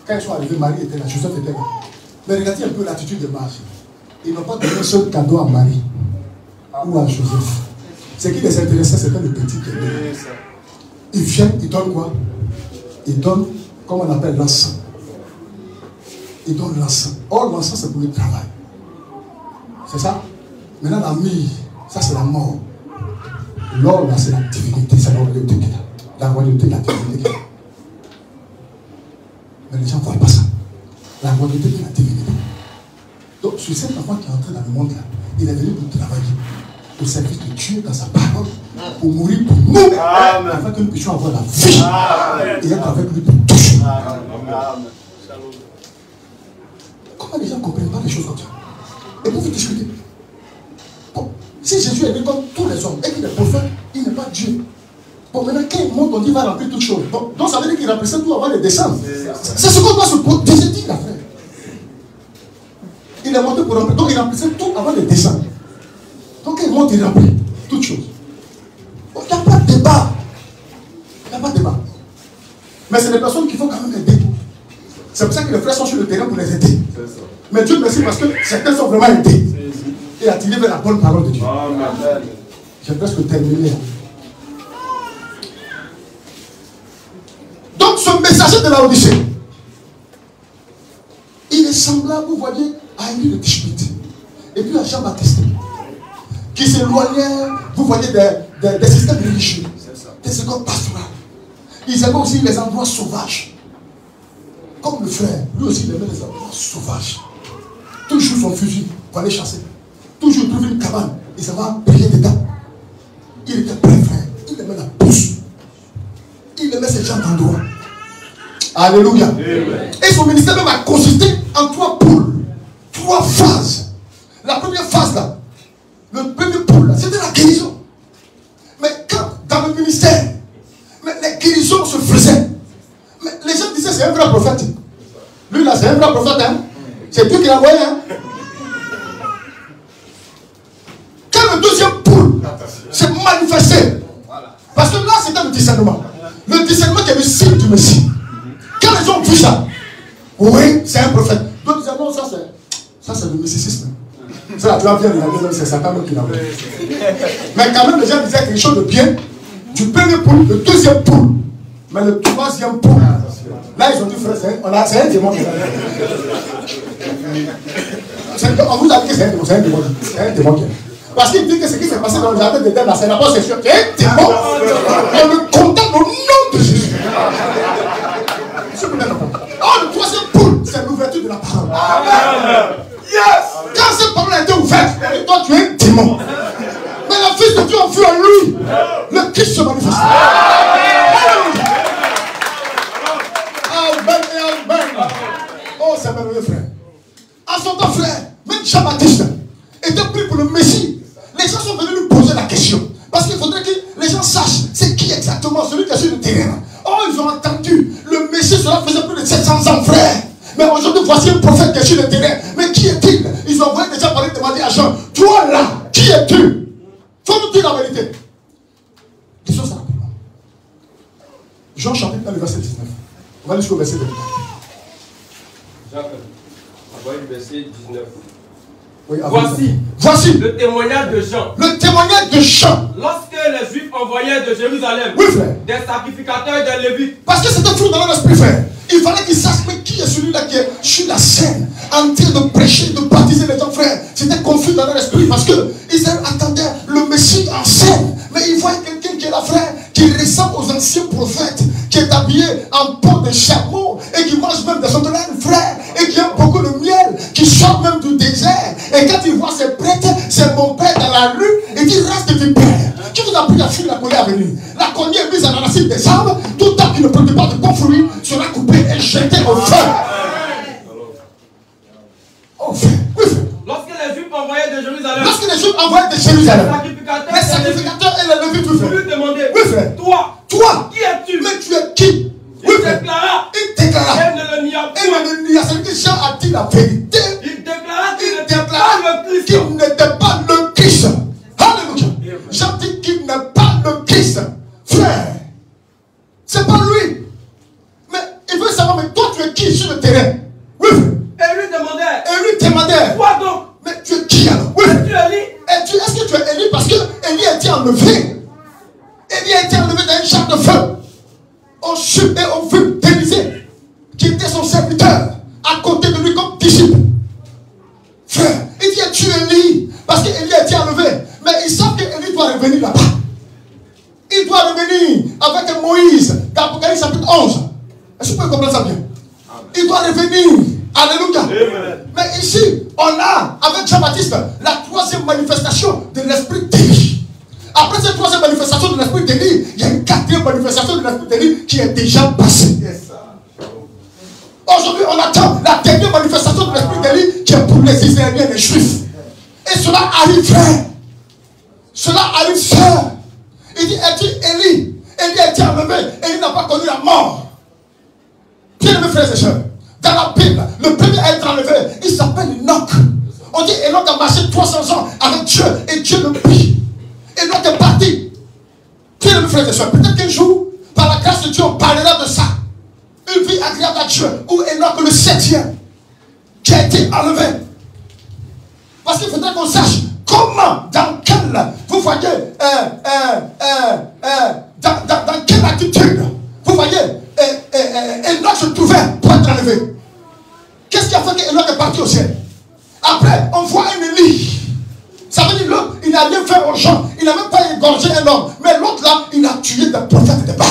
Quand ils sont arrivés, Marie était là, Joseph était là. Mais regardez un peu l'attitude des mages. Ils n'ont pas donné un seul cadeau à Marie ou à Joseph. Ce qui les intéressait, c'était le petit cadeau. Ils viennent, ils donnent quoi? Ils donnent, comme on appelle, l'encens. Ils donnent l'encens. Or, l'encens, c'est pour le travail. C'est ça? Maintenant, la myrrhe, ça, c'est la mort. L'or, là, c'est la divinité, c'est la royauté qui est là. La royauté, la divinité qui est là. Mais les gens ne voient pas ça. La royauté, c'est la divinité. Donc, sur cet enfant qui est entré dans le monde, là, il est venu pour travailler, au service de Dieu dans sa parole, pour mourir pour nous, afin que nous puissions avoir la vie et être avec lui pour toujours. Comment les gens ne comprennent pas les choses comme ça? Et pour vous discuter. Bon, si Jésus est venu comme tous les hommes et qu'il est prophète, il n'est pas Dieu. Bon, maintenant, quand il monte, on dit qu'il va remplir toutes choses. Donc ça veut dire qu'il représente tout avant de descendre. C'est ce qu'on doit se poser. Jésus dit, la frère. Il est monté pour remplir. Donc il représente tout avant de descendre. Donc quand il monte, il remplit toutes choses. Donc il n'y a pas de débat. Il n'y a pas de débat. Mais c'est des personnes qu'il faut quand même aider. C'est pour ça que les frères sont sur le terrain pour les aider. Mais Dieu merci parce que certains sont vraiment aidés. Et attirés vers la bonne parole de Dieu. J'ai presque terminé. Donc ce messager de la Odyssée, il est semblable, vous voyez, à Élie le Tishbite. Et puis à Jean-Baptiste. qui s'éloignaient, vous voyez, des systèmes religieux, des écoles pastorales. Ils aimaient aussi les endroits sauvages. Comme le frère, lui aussi, il aimait les endroits sauvages. Toujours son fusil pour aller chasser. Toujours trouver une cabane. Il s'en va prier dedans. Il était prêt, frère. Il aimait la pousse. Il aimait ces gens d'endroits. Alléluia. Et son ministère même a consisté en 3 pôles. 3 phases. La première phase là, le premier pôle là, c'était la guérison. Mais quand dans le ministère, mais les guérisons se faisaient. Mais les gens disaient c'est un vrai prophète. Lui là c'est un vrai prophète. Hein? C'est Dieu qui l'a envoyé. Hein? Quand le deuxième pôle s'est manifesté, parce que là c'était le discernement. Le discernement qui est le signe du Messie. Quand les gens ont vu ça, oui, c'est un prophète. D'autres disaient non, ça c'est le mysticisme. C'est la gloire vient de la gueule, c'est Satan qui l'a fait. Mais quand même, les gens disaient quelque chose de bien. Du premier pôle, le deuxième pôle. Mais le troisième pôle, là ils ont dit, frère, c'est un démon. On vous a dit que c'est un démon. C'est un démon. Parce qu'il dit que ce qui s'est passé dans le jardin d'Éden, c'est la bonne session. C'est un démon. On le condamne au nom de Jésus. Oh, le troisième pôle, c'est l'ouverture de la parole. Amen. Yes. Quand cette parole a été ouverte, toi tu es un démon. Mais la fils de Dieu a vu en lui le Christ se manifeste. Amen et amen. Oh, c'est merveilleux, frère. En son temps, frère, même Jean-Baptiste était pris pour le Messie. Les gens sont venus lui poser la question. Parce qu'il faudrait que les gens sachent c'est qui exactement celui qui est sur le terrain. Oh, ils ont entendu. Le Messie, cela faisait plus de 700 ans, frère. Mais aujourd'hui, voici un prophète qui est sur le terrain. Mais qui est-il? Ils ont envoyé des gens pour aller demander à Jean, toi là, qui es-tu? Faut nous dire la vérité. Disons ça rapidement. Jean chapitre 1, le verset 19. On va aller jusqu'au verset 24. Jacques, on va le verset 19. Oui, voici le témoignage de Jean. Le témoignage de Jean. Lorsque les Juifs envoyaient de Jérusalem, oui, frère, des sacrificateurs et des Lévites. Parce que c'était flou dans leur esprit, frère. Il fallait qu'ils sachent mais qui est celui-là qui est sur la scène, en train de prêcher, de baptiser les gens, frère. C'était confus dans leur esprit parce qu'ils attendaient le Messie en scène. Mais ils voient quelqu'un qui est là, frère, qui ressemble aux anciens prophètes, qui est habillé en peau de chameau et qui mange même des sauterelles, frère, et qui aime beaucoup le miel, qui sort même du désert. Et quand il voit ses prêtres, c'est mon père dans la rue, il dit reste du père. Qui vous a pris à fuir la colère à venir? La cognée est mise à la racine des arbres, tout temps qui ne produit pas de bon fruit sera coupé et jeté au feu. Au feu, oui, frère. Lorsque les Juifs envoyaient de Jérusalem, les sacrificateurs et les Lévites, oui, frère, lui demandaient, oui, frère, toi, qui es-tu? Mais tu es qui? Il déclara, elle ne le nia pas. C'est que Jean a dit la vérité. Il déclara qu'il n'était pas le Christ. Alléluia. Jean dit qu'il n'est pas le Christ. Frère, c'est pas lui. Mais il veut savoir, mais toi tu es qui sur le terrain? Oui, frère. Et lui demandait, quoi donc? Mais tu es qui alors? Oui. Est-ce que tu es Élie? Parce que Élie a été enlevé. Élie a été enlevé dans un champ de feu. Au chute et au feu d'Élisée, qui était son serviteur, à côté de lui comme disciple. Frère, il dit tu Élie, parce qu'Élie a été enlevé. Mais ils savent qu'Élie doit revenir là-bas. Il doit revenir avec Moïse, dans Apocalypse chapitre 11. Est-ce que vous pouvez comprendre ça bien? Il doit revenir. Alléluia. Amen. Mais ici, on a, avec Jean-Baptiste, la troisième manifestation de l'esprit d'Élie. Après cette troisième manifestation de l'esprit d'Élie, il y a une quatrième manifestation de l'esprit d'Élie qui est déjà passée. Aujourd'hui, on attend la dernière manifestation de l'esprit d'Élie qui est pour les Israéliens et les Juifs. Et cela arrive, frère. Cela arrive, sœur. Il dit, es-tu Élie? Élie a été enlevé et il n'a pas connu la mort. Bien, mes frères et sœurs, dans la Bible, le premier à être enlevé, il s'appelle Enoch. On dit Enoch a marché 300 ans avec Dieu et Dieu le prie. Enoch est parti. Bien, mes frères et sœurs, peut-être qu'un jour, par la grâce de Dieu, on parlera de ça. Une vie agréable à Dieu, où Enoch le 7e, qui a été enlevé. Parce qu'il faudrait qu'on sache comment, dans quelle, vous voyez, dans quelle attitude, vous voyez, Enoch se trouvait pour être enlevé. Qu'est-ce qui a fait qu'Enoch est parti au ciel? Après, on voit un Élie. Ça veut dire l'autre, il n'a rien fait aux gens. Il n'a même pas égorgé un homme. Mais l'autre là, il a tué des prophètes de Baal.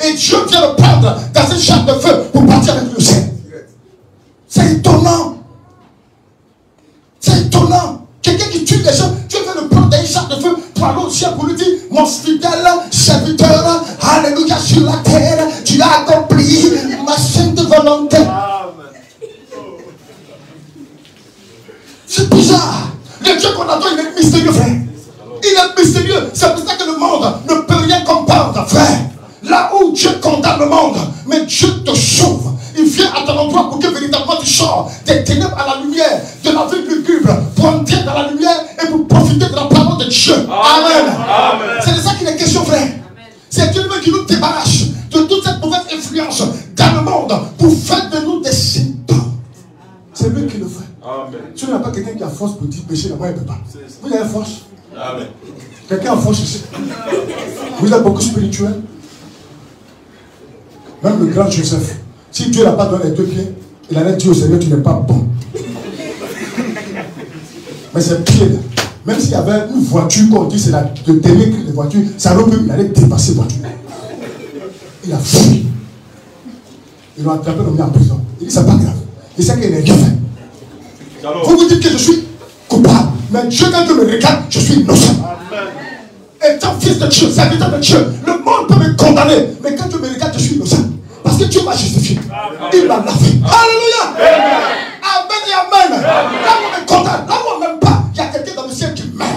Et Dieu vient le prendre dans une chape de feu pour partir avec le ciel. C'est étonnant. C'est étonnant. Quelqu'un qui tue les gens, Dieu veut le prendre dans une chape de feu pour aller au ciel pour lui dire, mon fidèle serviteur, alléluia sur la terre, tu as accompli ma sainte volonté. C'est bizarre. Le Dieu qu'on adore, il est mystérieux, frère. Il est mystérieux. C'est pour ça que le monde ne peut rien comprendre, frère. Là où Dieu condamne le monde, mais Dieu te sauve. Il vient à ton endroit pour que véritablement tu sors des ténèbres à la lumière, de la vie lugubre, pour entrer dans la lumière et pour profiter de la parole de Dieu. Amen. Amen. C'est de ça qu'il est question, frère. C'est Dieu qui nous débarrasse de toute cette mauvaise influence dans le monde pour faire de nous des symptômes. C'est lui qui le fait. Amen. Si tu n'as pas quelqu'un qui a force pour dire péché, là-bas, il ne peut pas. Vous avez force. Amen. Quelqu'un a force ici. Vous êtes beaucoup spirituel. Même le grand Joseph. Si Dieu n'a pas donné les 2 pieds, il allait dire au Seigneur, tu n'es pas bon. Mais c'est pieds là. Même s'il y avait une voiture, qu'on dit c'est le dernier cri de voiture, ça aurait pu, il allait dépasser la voiture. Il a fui. Ils l'ont attrapé, l'ont mis en prison. Il dit, c'est pas grave. Il sait qu'il n'est rien fait. Vous vous dites que je suis coupable. Mais Dieu, quand Dieu me regarde, je suis innocent. Étant fils de Dieu, serviteur de Dieu, le monde peut me condamner. Mais quand Dieu me regarde, je suis innocent. Parce que Dieu m'a justifié. Il m'a lavé. Alléluia. Amen et amen. Là où on me condamne, là où on ne m'aime pas, il y a quelqu'un dans le ciel qui m'aime.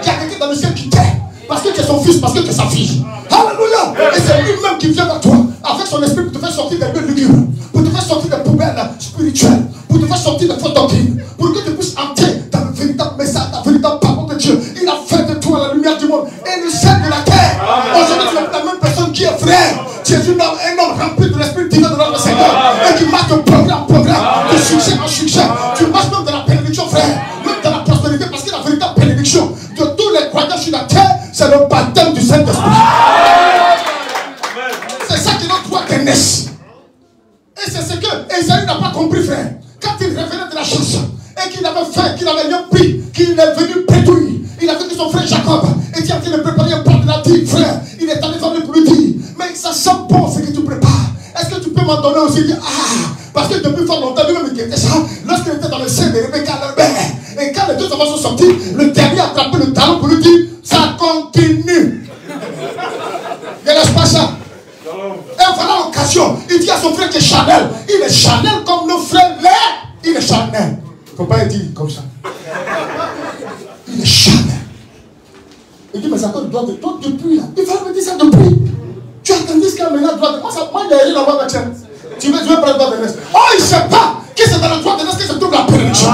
Il y a quelqu'un dans le ciel qui t'aime. Parce que tu es son fils, parce que tu es sa fille. Alléluia. Et c'est lui-même qui vient vers toi avec son esprit pour te faire sortir des lieux lugubres, pour te faire sortir des poubelles spirituelles, pour te faire sortir des fausses doctrines, pour que tu puisses entrer dans le véritable message, la véritable parole de Dieu. Il a fait de toi la lumière du monde et le sel de la terre. Aujourd'hui, tu n'es pas la même personne qui est frère. Tu es un homme rempli de l'esprit divin de notre Seigneur et qui marche de programme en programme, de succès en succès. Tu marches même dans la bénédiction, frère, même dans la prospérité, parce que la véritable bénédiction de tous les croyants sur la terre, c'est le baptême du Saint-Esprit. C'est ça qui notre droit de naissance. Et c'est ce que Esaïe n'a pas compris, frère. Quand il revenait de la chasse et qu'il avait faim, qu'il n'avait rien pris, qu'il est venu pétouiller, il a vu que son frère Jacob était en train de préparer un plat de la terre, frère. Il est allé vers lui pour lui dire, mais ça sent bon ce que tu prépares. Est-ce que tu peux m'en donner aussi? Il dit, parce que depuis fort longtemps, lui-même il était ça. Lorsqu'il était dans le sein de Rebecca, et quand les 2 enfants sont sortis, le dernier a attrapé le talon pour lui dire, ça continue. Ne laisse pas ça. Et voilà l'occasion. Il dit à son frère que Chanel, il est Chanel comme nos frères l'est. Il est Chanel. Il ne faut pas le dire comme ça. Il est Chanel. Il dit, mais ça te doit de toi depuis là. Il fallait me dire ça depuis. Tu attendais ce qu'il y a maintenant droit de moi, il y a rien à voir avec ça. Tu veux prendre le droit de naissance. Oh, il ne sait pas que c'est dans le droit de naissance que se trouve la bénédiction.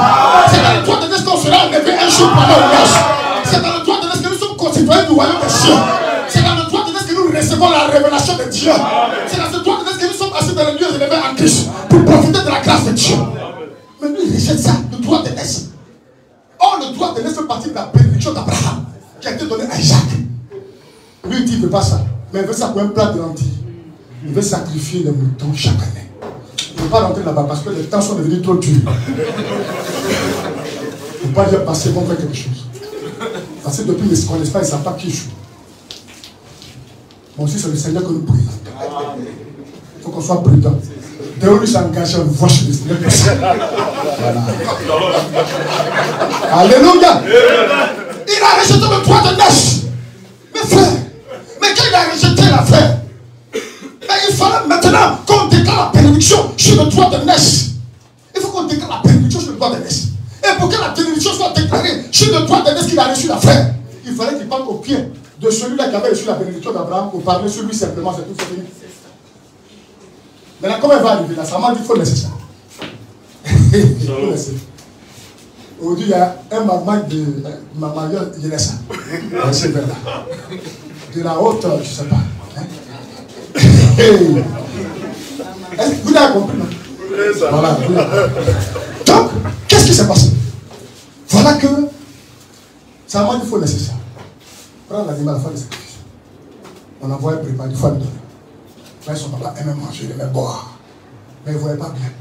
C'est dans le droit de naissance qu'on sera enlevé un jour par nos noces. C'est dans le droit de naissance que nous sommes concitoyens du royaume des cieux. C'est dans le droit de naissance que nous recevons la révélation de Dieu. C'est dans ce droit de naissance que nous sommes assis dans les lieux élevés en Christ pour profiter de la grâce de Dieu. Mais lui, il rejette ça, le droit de naissance. Or, le droit de naissance fait partie de la bénédiction d'Abraham qui a été donnée à Isaac. Lui, il dit, il ne veut pas ça. Mais il veut ça pour un plat de lentilles. Il veut sacrifier les moutons chaque année. Il ne veut pas rentrer là-bas parce que les temps sont devenus trop durs. Il ne faut pas dire passer bon faire quelque chose. Parce que depuis qu'on ne connaît pas, ils ne savent pas qui joue. Moi aussi, c'est le Seigneur que nous prions. Il faut qu'on soit prudent. Dès où lui s'engage, on voit chez le Seigneur. Voilà. Alléluia. Il a rejeté le droit de naissance. Mais frère, mais quand il a rejeté la frère, il fallait maintenant qu'on déclare la bénédiction sur le droit de naissance. Il faut qu'on déclare la bénédiction sur le droit de naissance. Et pour que la bénédiction soit déclarée sur le droit de naissance qu'il a reçu la frère, il fallait qu'il parte au pied de celui-là qui avait reçu la bénédiction d'Abraham pour parler sur lui simplement, c'est tout, c'est fini. Maintenant, comment il va arriver là? Ça m'a dit qu'il faut laisser ça. Il faut laisser. Aujourd'hui, il y a un maman de maman de Yélessa. C'est vers là. De la hauteur, je ne sais pas. Vous l'avez compris, non? Voilà. Donc, qu'est-ce qui s'est passé? Voilà que ça m'a dit qu'il faut laisser ça. Prendre l'animal à la fin de sacrifice. On envoie un préparer, il faut lui donner. Là, son papa aimait manger, il aimait boire. Mais il ne voyait pas bien.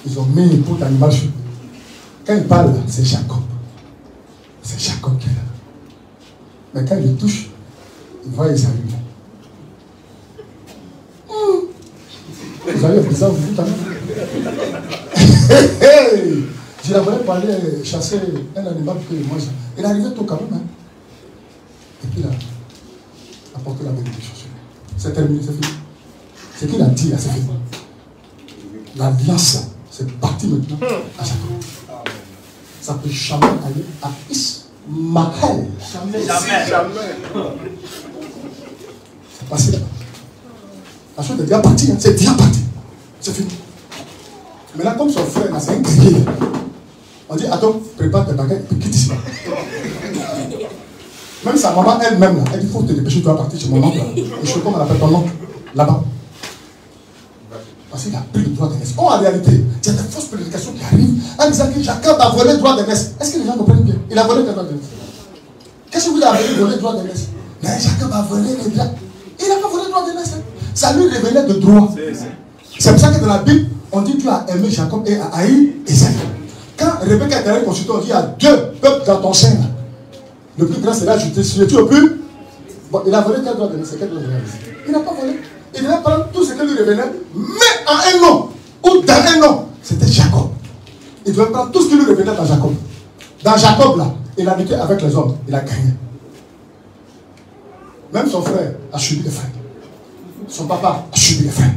Ils ont mis une peau d'animal sur lui. Quand il parle, c'est Jacob. Mais quand il le touche, il voit Esaü. Vous avez besoin de vous, je la voulais pas aller chasser un animal que moi j'ai. Il est arrivé tout quand même. Hein. Et puis il a apporté la bénédiction sur lui. C'est terminé, c'est fini. Ce qu'il a dit, c'est fini. L'alliance, c'est parti maintenant à Jacob. Ça ne peut jamais aller à Ismaël. Jamais. C'est passé là-bas. La chose est déjà partie, hein. C'est déjà parti. C'est fini. Mais là, comme son frère, c'est un guerrier. On dit, attends, prépare tes bagages et puis quitte ici. Même sa maman elle-même, là, elle dit, il faut te dépêcher, tu dois partir chez mon oncle. Et je sais comment on appelle ton oncle, là-bas. Parce qu'il a pris le droit d'aînesse. Oh, en réalité, il y a des fausses prédications qui arrivent en disant que Jacob a volé le droit d'aînesse. Est-ce que les gens comprennent bien? Il a volé le droit d'aînesse. Qu'est-ce que vous avez volé le droit d'aînesse? Mais Jacob a volé le droit. Il n'a pas volé le droit d'aînesse. Ça lui révélait de droit. C'est pour ça que dans la Bible, on dit que tu as aimé Jacob et a haï Esaü. Quand Rebecca est allée consulter, on dit il y a deux peuples dans ton sein. Le plus grand, c'est là, je te suis au plus. Bon, il a volé quel droit d'aînesse? C'est quel droit d'aînesse? Il n'a pas volé. Il devait prendre tout ce qui lui revenait, mais en un nom, ou dans un nom. C'était Jacob. Il devait prendre tout ce qui lui revenait dans Jacob. Dans Jacob, là, il habitait avec les hommes. Il a gagné. Même son frère a subi les frères. Son papa a subi les frères.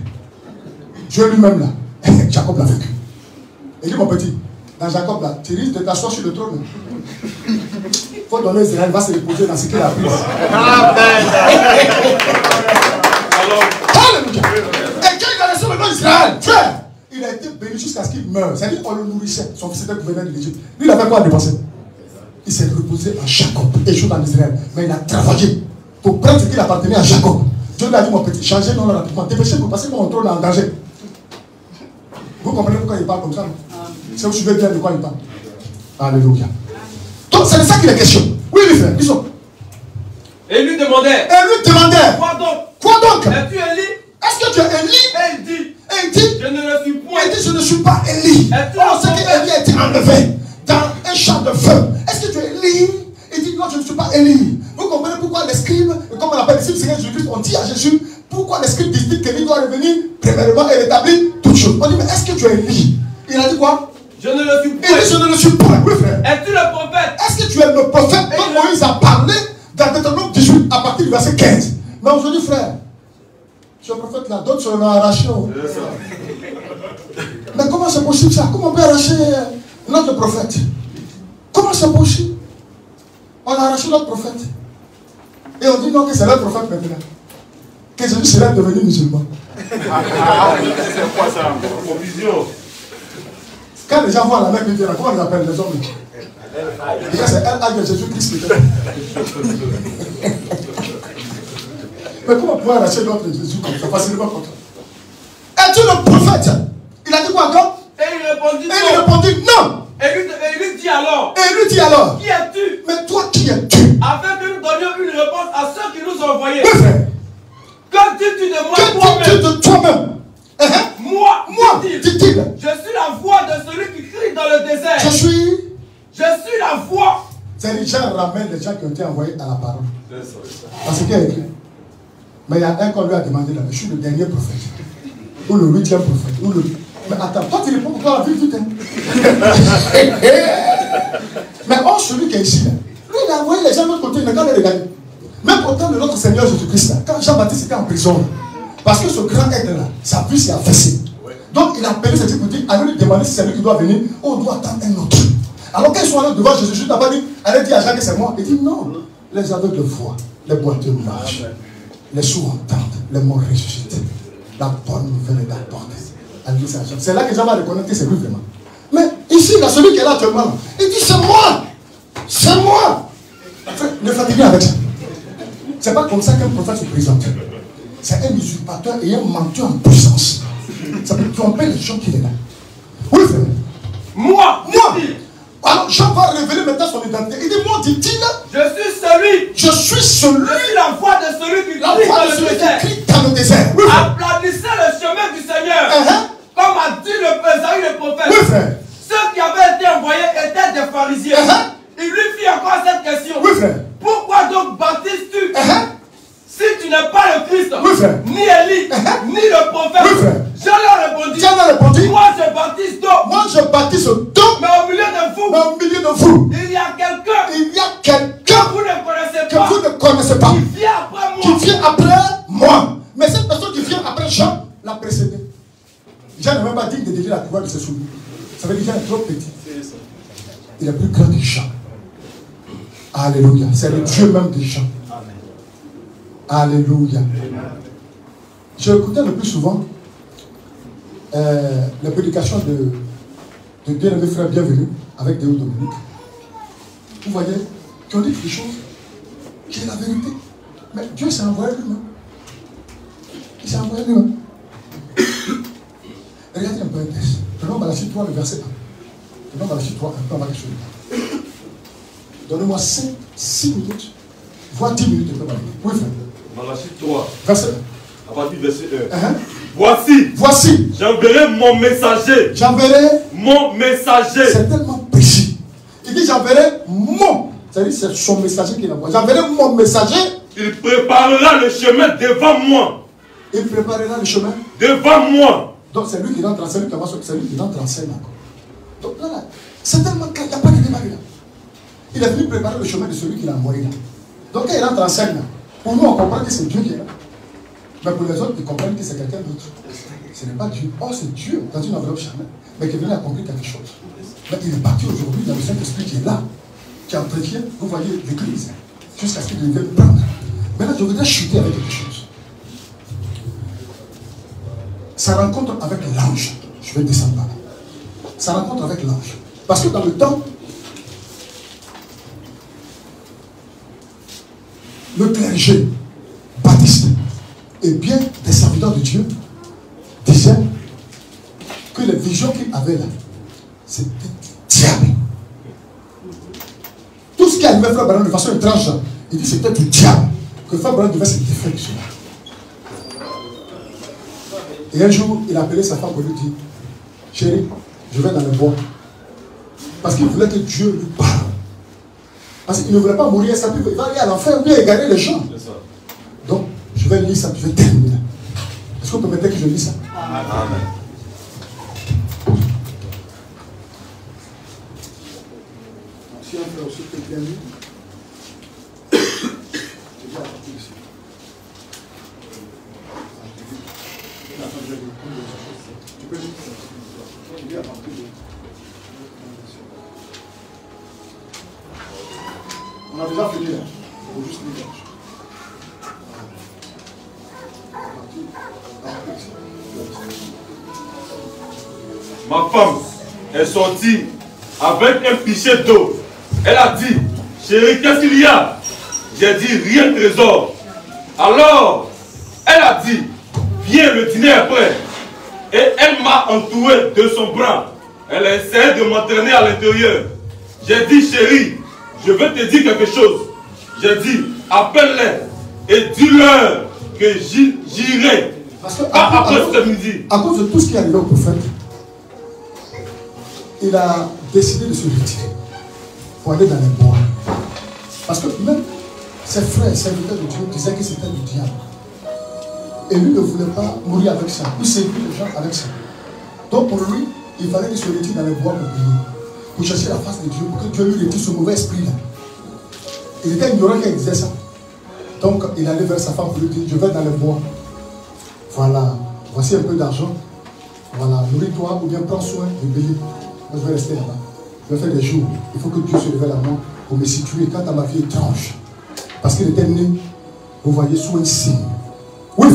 Dieu lui-même, là, Jacob l'a vécu. Il dit, mon petit, dans Jacob, là, tu risques de t'asseoir sur le trône. Il faut donner Israël, va se reposer dans ce qu'il a pris. Alléluia. Et quand il a reçu le nom d'Israël, frère, il a été béni jusqu'à ce qu'il meure. C'est-à-dire qu'on le nourrissait. Son fils était gouverneur de l'Égypte. Lui, il avait quoi à dépenser? Il s'est reposé en Jacob, échoué en Israël. Mais il a travaillé pour prendre ce qu'il appartenait à Jacob. Dieu lui a dit, mon petit, changez non rapidement. Dépêchez-vous parce que mon trône est en danger. Vous comprenez pourquoi il parle comme ça, non? Si vous suivez bien de quoi il parle. Alléluia. Donc, c'est de ça qu'il est question. Oui, les frères, ils sont. Et il lui demandait. Quoi donc? Quoi donc? Es-tu Élie? Est-ce que tu es Élie? Et il dit. Je ne le suis point. Il dit, je ne suis pas Élie. On sait qu'Élie a été enlevé dans un champ de feu. Est-ce que tu es Élie? Il dit, non, je ne suis pas Élie. Vous comprenez pourquoi les scribes, comme on appelle les scribes, Seigneur Jésus-Christ, on dit à Jésus, pourquoi les scribes disent qu'Élie doit revenir premièrement et rétablir toutes choses. On dit, mais est-ce que tu es Élie? Il a dit quoi? Je ne le suis point. Il dit, je ne le suis point. Oui, frère. Es-tu le prophète? Est-ce que tu es le prophète dont Moïse a parlé dans Deutéronome 18 à partir du verset 15? Mais aujourd'hui, frère, ce prophète-là, d'autres se l'ont arraché. Mais comment c'est possible ça? Comment on peut arracher notre prophète? Comment c'est possible? On a arraché notre prophète. Et on dit non que c'est le prophète maintenant. Que Jésus serait devenu musulman. C'est quoi ça? Provision. Quand les gens voient la Mecque, comment ils appellent les hommes? Déjà c'est elle de Jésus-Christ. Mais comment on peut arracher notre Jésus comme ça? Facilement comme ça. Es-tu le prophète? Il a dit quoi encore? Et il répondit non. Et il lui dit alors. Qui es-tu? Mais toi qui es-tu? Afin que nous donnions une réponse à ceux qui nous ont envoyés. Oui, frère. Que dis-tu de moi toi-même? Que dis-tu de toi-même? Moi, dit-il. Je suis la voix de celui qui crie dans le désert. Je suis la voix. C'est les gens ramènent les gens qui ont été envoyés à la parole. Parce qu'il y a écrit. Mais il y a un qu'on lui a demandé là, je suis le dernier prophète. Ou le 8e prophète. Mais attends, toi tu réponds pourquoi la vie vite. Mais or, celui qui est ici, là, lui il a envoyé les gens de l'autre côté, il n'a qu'à les regarder. Même autant de notre Seigneur Jésus-Christ, là, quand Jean-Baptiste était en prison, parce que ce grand aide-là, sa vie s'est affaissée. Donc il a appelé ses disciples, allez lui demander si c'est lui qui doit venir, ou on doit attendre un autre. Alors quand ils sont allés devant Jésus, Jésus n'a pas dit, allez dire à Jean que c'est moi. Il dit non, les aveugles voient, les boiteux marchent, les sourds entendent, les morts ressuscitent. La bonne nouvelle est apportée. C'est là que Jean va reconnaître que c'est lui vraiment. Mais ici, là, celui qui est là actuellement, il dit c'est moi. C'est moi. Ne fatiguez avec ça. C'est pas comme ça qu'un prophète se présente. C'est un usurpateur et un menteur en puissance. Ça peut tromper les gens qu'il est là. Oui, frère. Moi. Alors Jean va révéler maintenant son identité. Il dit, moi, dit-il, je suis la voix de celui qui crie dans le désert. Oui, applaudissez le chemin du Seigneur. Comme a dit Esaü le prophète. Oui, frère. Ceux qui avaient été envoyés étaient des pharisiens. Il lui fit encore cette question. Oui, frère. Pourquoi donc n'es pas le Christ, Oui, frère. ni Élie, ni le prophète. Oui, frère. Je leur répondis. Jean a répondu. Moi, je baptise d'eau. Moi, je baptise d'eau. Mais au milieu de vous, Mais au milieu de vous, il y a quelqu'un il y a quelqu'un que vous ne connaissez que pas, vous ne connaissez pas, qui vient après moi. qui vient après moi. Mais cette personne qui vient après Jean l'a précédé. Jean n'est même pas digne de décrire la couleur de ses souliers. Ça veut dire que Jean est trop petit. Il est plus grand que Jean. Alléluia. C'est le Dieu même de Jean. Alléluia. J'écoutais le plus souvent les prédications de bien-aimés frères bienvenus avec Déo Dominique. Vous voyez, qui ont dit des choses qui est la vérité. Mais Dieu s'est envoyé lui-même. Il s'est envoyé lui-même. Regardez un peu un texte. Prenons Malachie 3, le verset 1. Prenons Malachie 3, un peu avant quelque chose. Donnez-moi 6 minutes, voire 10 minutes de préparer. Oui, frère. Malachie 3. Verset 1. À partir du verset 1. Voici, j'enverrai mon messager. Mon messager. C'est tellement précis. Il dit j'enverrai mon. C'est-à-dire c'est son messager qui l'envoie. J'enverrai mon messager. Il préparera le chemin devant moi. Il préparera le chemin devant moi. Donc c'est lui qui rentre en scène, c'est lui qui rentre en scène encore. Donc là, c'est tellement clair, il n'y a pas de débat là. Il est venu préparer le chemin de celui qui l'a envoyé là. Donc quand il rentre en scène là, pour nous on comprend que c'est Dieu qui est là. Mais pour les autres, ils comprennent que c'est quelqu'un d'autre. Ce n'est pas Dieu. Oh, c'est Dieu dans une enveloppe charnelle, mais qui est venu accomplir quelque chose. Mais il est parti aujourd'hui dans le Saint-Esprit qui est là, qui entretient, vous voyez, l'église, jusqu'à ce qu'il devienne prendre. Maintenant, je voudrais chuter avec quelque chose. Sa rencontre avec l'ange, je vais descendre là. Sa rencontre avec l'ange. Parce que dans le temps, le clergé baptiste et bien des serviteurs de Dieu disaient que les visions qu'il avait là, c'était diable. Tout ce qui arrivait Frère Branham de façon étrange, il dit c'était du diable. Que Frère Branham devait se défaire de cela. Et un jour, il a appelé sa femme pour lui dire, chérie, je vais dans le bois. Parce qu'il voulait que Dieu lui parle. Parce qu'il ne voulait pas mourir, ça, il va aller à l'enfer, bien égarer les gens. Donc, je vais lire ça, je vais terminer. Est-ce qu'on peut permettre que je lis ça? Amen. Si un frère aussi peut bien lire. Je vais à partir ici. Tu peux lire. Je vais à partir de... On a déjà fini là. Il faut juste lire. Ma femme est sortie avec un pichet d'eau. Elle a dit, chérie, qu'est-ce qu'il y a? J'ai dit, rien, trésor. Alors, elle a dit, viens, le dîner est prêt. Et elle m'a entouré de son bras. Elle a essayé de m'entraîner à l'intérieur. J'ai dit, chérie, je vais te dire quelque chose. J'ai dit, appelle-les et dis-leur que j'irai. Parce que après ce midi. À cause de tout ce qui est arrivé au prophète, il a décidé de se retirer pour aller dans les bois. Parce que même ses frères, serviteurs de Dieu, disaient que c'était le diable. Et lui ne voulait pas mourir avec ça. Il séduit les gens avec ça. Donc pour lui, il fallait qu'il se retire dans les bois pour prier. Pour chercher la face de Dieu, pour que Dieu lui retire ce mauvais esprit-là. Il était ignorant qu'il disait ça. Donc il allait vers sa femme pour lui dire, je vais dans les bois. Voilà, voici un peu d'argent. Voilà, nourris-toi ou bien prends soin du bélier. Moi je vais rester là-bas. Je vais faire des jours. Il faut que Dieu se révèle à moi pour me situer quant à ma vie étrange. Parce qu'il était né, vous voyez, sous un signe. Oui.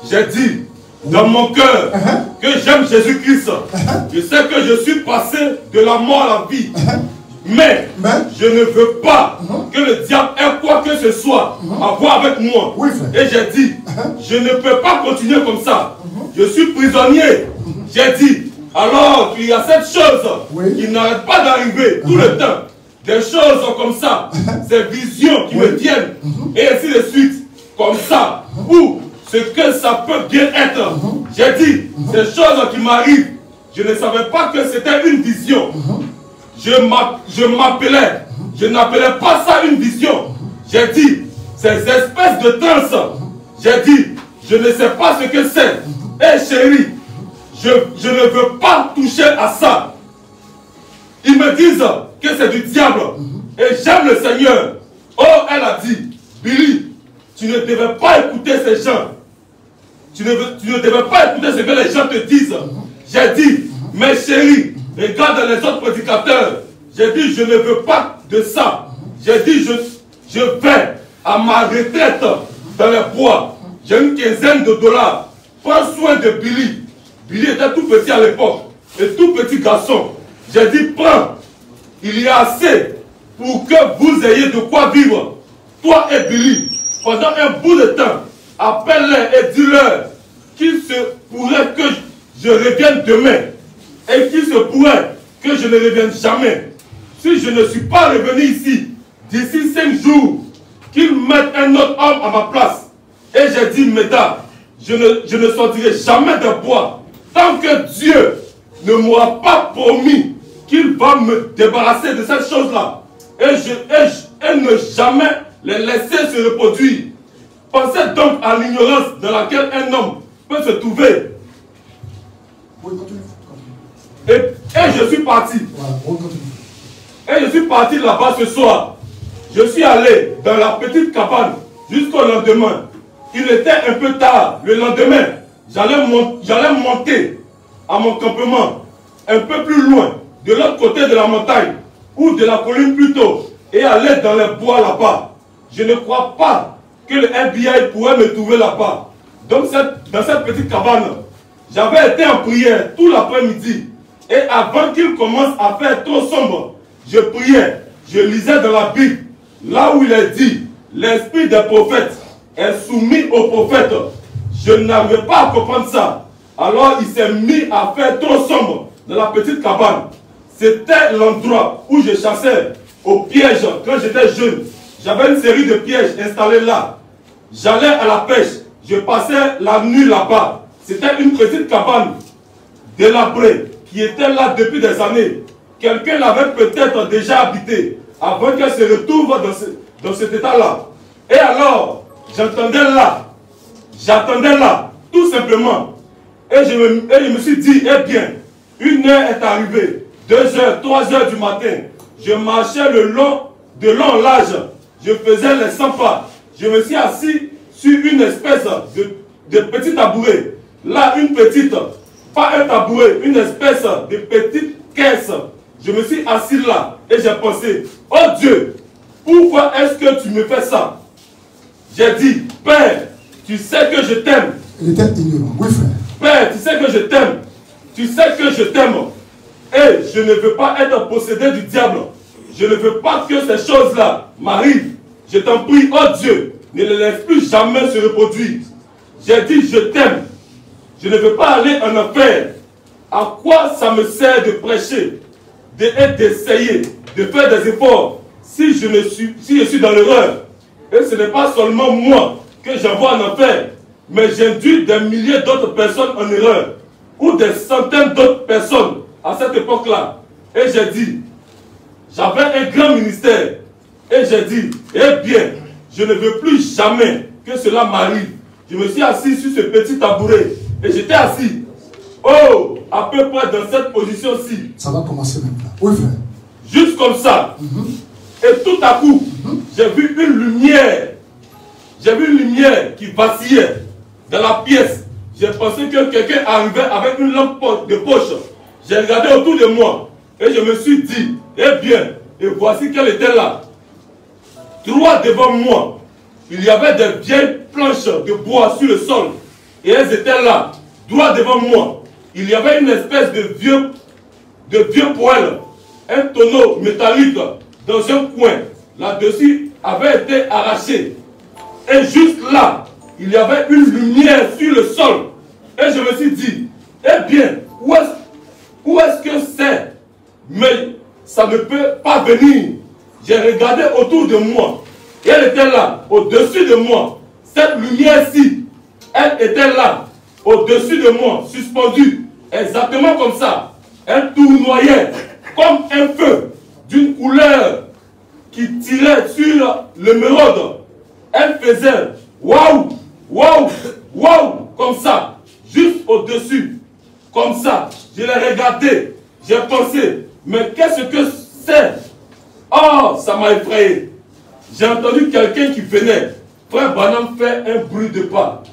J'ai dit dans mon cœur que j'aime Jésus-Christ. Je sais que je suis passé de la mort à la vie. Mais je ne veux pas que le diable ait quoi que ce soit à voir avec moi. Oui, et j'ai dit, je ne peux pas continuer comme ça. Je suis prisonnier. J'ai dit, alors qu'il y a cette chose qui n'arrête pas d'arriver tout le temps. Des choses comme ça, ces visions qui me viennent, et ainsi de suite, comme ça, ou ce que ça peut bien être. J'ai dit, ces choses qui m'arrivent, je ne savais pas que c'était une vision. Je m'appelais, je n'appelais pas ça une vision. J'ai dit, ces espèces de transes J'ai dit, je ne sais pas ce que c'est. Eh chérie, je ne veux pas toucher à ça. Ils me disent que c'est du diable. Et j'aime le Seigneur. Oh, elle a dit, Billy, tu ne devais pas écouter ces gens. Tu ne devais pas écouter ce que les gens te disent. J'ai dit, mes chéris, regarde les autres prédicateurs. J'ai dit, je ne veux pas de ça. J'ai dit, je vais à ma retraite dans les bois. J'ai une quinzaine de dollars. Prends soin de Billy. Billy était tout petit à l'époque. Et tout petit garçon. J'ai dit, prends. Il y a assez pour que vous ayez de quoi vivre. Toi et Billy, pendant un bout de temps, appelle-les et dis-leur qu'il se pourrait que je revienne demain. Et qu'il se pourrait que je ne revienne jamais. Si je ne suis pas revenu ici, d'ici 5 jours, qu'ils mettent un autre homme à ma place. Et j'ai dit, mesdames, je ne sortirai jamais de bois tant que Dieu ne m'aura pas promis qu'il va me débarrasser de cette chose-là. Et ne jamais les laisser se reproduire. Pensez donc à l'ignorance dans laquelle un homme peut se trouver. Oui, continue. Et je suis parti. Et je suis parti là-bas ce soir. Je suis allé dans la petite cabane jusqu'au lendemain. Il était un peu tard. Le lendemain, j'allais monter à mon campement un peu plus loin, de l'autre côté de la montagne, ou de la colline plutôt, et aller dans les bois là-bas. Je ne crois pas que le FBI pourrait me trouver là-bas. Donc dans cette petite cabane, j'avais été en prière tout l'après-midi. Et avant qu'il commence à faire trop sombre, je priais, je lisais dans la Bible, là où il est dit, l'esprit des prophètes est soumis aux prophètes. Je n'arrivais pas à comprendre ça. Alors il s'est mis à faire trop sombre dans la petite cabane. C'était l'endroit où je chassais au piège quand j'étais jeune. J'avais une série de pièges installés là. J'allais à la pêche, je passais la nuit là-bas. C'était une petite cabane délabrée qui était là depuis des années. Quelqu'un l'avait peut-être déjà habité avant qu'elle se retrouve dans cet état-là. Et alors, j'attendais là, tout simplement. Et je me suis dit, eh bien, 1 heure est arrivée, 2 heures, 3 heures du matin. Je marchais de long en large. Je faisais les 100 pas. Je me suis assis sur une espèce de petit tabouret. Là, une petite, pas un tabouret, une espèce de petite caisse. Je me suis assis là et j'ai pensé, oh Dieu, pourquoi est-ce que tu me fais ça? J'ai dit, Père, tu sais que je t'aime. Il était ignorant, oui frère. Père, tu sais que je t'aime. Tu sais que je t'aime. Et je ne veux pas être possédé du diable. Je ne veux pas que ces choses-là m'arrivent. Je t'en prie, oh Dieu, ne les laisse plus jamais se reproduire. J'ai dit, je t'aime. Je ne veux pas aller en enfer. À quoi ça me sert de prêcher, d'essayer, de faire des efforts, si je suis dans l'erreur? Et ce n'est pas seulement moi que j'envoie en enfer, mais j'induis des milliers d'autres personnes en erreur, ou des centaines d'autres personnes à cette époque-là. Et j'ai dit, j'avais un grand ministère, et j'ai dit, eh bien, je ne veux plus jamais que cela m'arrive. Je me suis assis sur ce petit tabouret, et j'étais assis, oh, à peu près dans cette position-ci. Ça va commencer maintenant. Oui frère. Juste comme ça. Et tout à coup, j'ai vu une lumière. J'ai vu une lumière qui vacillait dans la pièce. J'ai pensé que quelqu'un arrivait avec une lampe de poche. J'ai regardé autour de moi et je me suis dit, eh bien, et voici qu'elle était là. Droit devant moi, il y avait des vieilles planches de bois sur le sol. Et elles étaient là, droit devant moi. Il y avait une espèce de vieux poêle, un tonneau métallique dans un coin. Là-dessus avait été arraché. Et juste là, il y avait une lumière sur le sol. Et je me suis dit, eh bien, où est-ce que c'est? Mais ça ne peut pas venir. J'ai regardé autour de moi. Et elle était là, au-dessus de moi. Cette lumière-ci, elle était là, au-dessus de moi, suspendue. Exactement comme ça. Elle tournoyait comme un feu d'une couleur qui tirait sur l'émeraude. Elle faisait waouh, Waouh, waouh, comme ça, juste au-dessus, comme ça. Je l'ai regardé, j'ai pensé, mais qu'est-ce que c'est? Oh, ça m'a effrayé. J'ai entendu quelqu'un qui venait. Frère Branham fait un bruit de pas,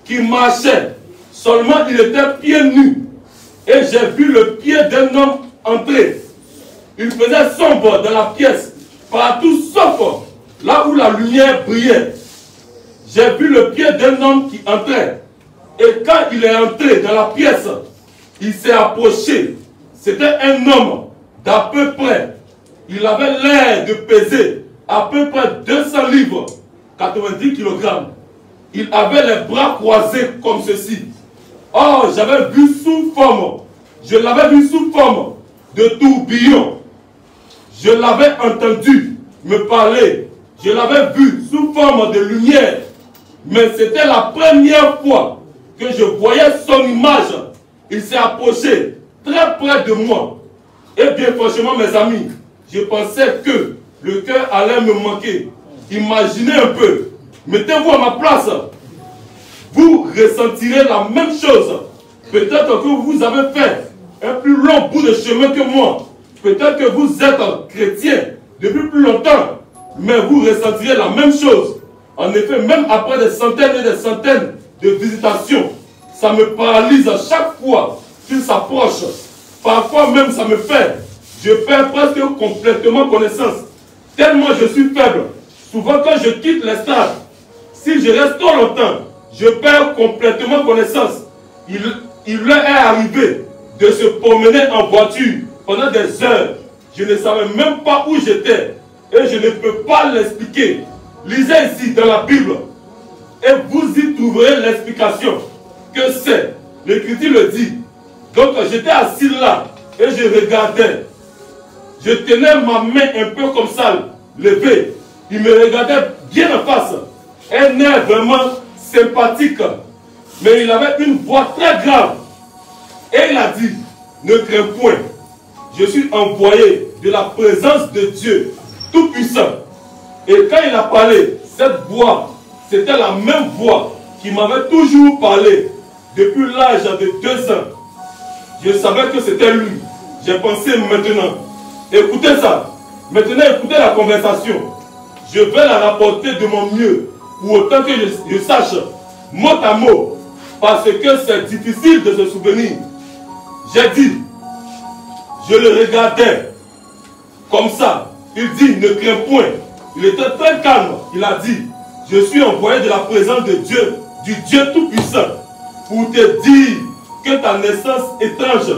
qui marchait. Seulement, il était pieds nus. Et j'ai vu le pied d'un homme entrer. Il faisait sombre dans la pièce, partout sauf là où la lumière brillait. J'ai vu le pied d'un homme qui entrait. Et quand il est entré dans la pièce, il s'est approché. C'était un homme d'à peu près, il avait l'air de peser à peu près 200 livres, 90 kg. Il avait les bras croisés comme ceci. Oh, j'avais vu sous forme, je l'avais vu sous forme de tourbillon. Je l'avais entendu me parler. Je l'avais vu sous forme de lumière. Mais c'était la première fois que je voyais son image. Il s'est approché très près de moi. Et bien franchement, mes amis, je pensais que le cœur allait me manquer. Imaginez un peu. Mettez-vous à ma place. Vous ressentirez la même chose. Peut-être que vous avez fait un plus long bout de chemin que moi. Peut-être que vous êtes chrétien depuis plus longtemps. Mais vous ressentirez la même chose. En effet, même après des centaines et des centaines de visitations, ça me paralyse à chaque fois qu'il s'approche. Parfois même ça me fait. Je perds presque complètement connaissance. Tellement je suis faible. Souvent quand je quitte les stades, si je reste trop longtemps, je perds complètement connaissance. Il leur est arrivé de se promener en voiture pendant des heures. Je ne savais même pas où j'étais. Et je ne peux pas l'expliquer. Lisez ici dans la Bible. Et vous y trouverez l'explication. Que c'est. L'Écriture le dit. Donc j'étais assis là. Et je regardais. Je tenais ma main un peu comme ça, levée. Il me regardait bien en face. Un air vraiment sympathique. Mais il avait une voix très grave. Et il a dit, ne crains point. Je suis envoyé de la présence de Dieu Tout-Puissant. Et quand il a parlé, cette voix, c'était la même voix qui m'avait toujours parlé depuis l'âge de 2 ans. Je savais que c'était lui. J'ai pensé maintenant, écoutez ça. Maintenant, écoutez la conversation. Je vais la rapporter de mon mieux, pour autant que je sache, mot à mot, parce que c'est difficile de se souvenir. J'ai dit, je le regardais comme ça. Il dit, ne crains point. Il était très calme. Il a dit, je suis envoyé de la présence de Dieu, du Dieu Tout-Puissant, pour te dire que ta naissance étrange.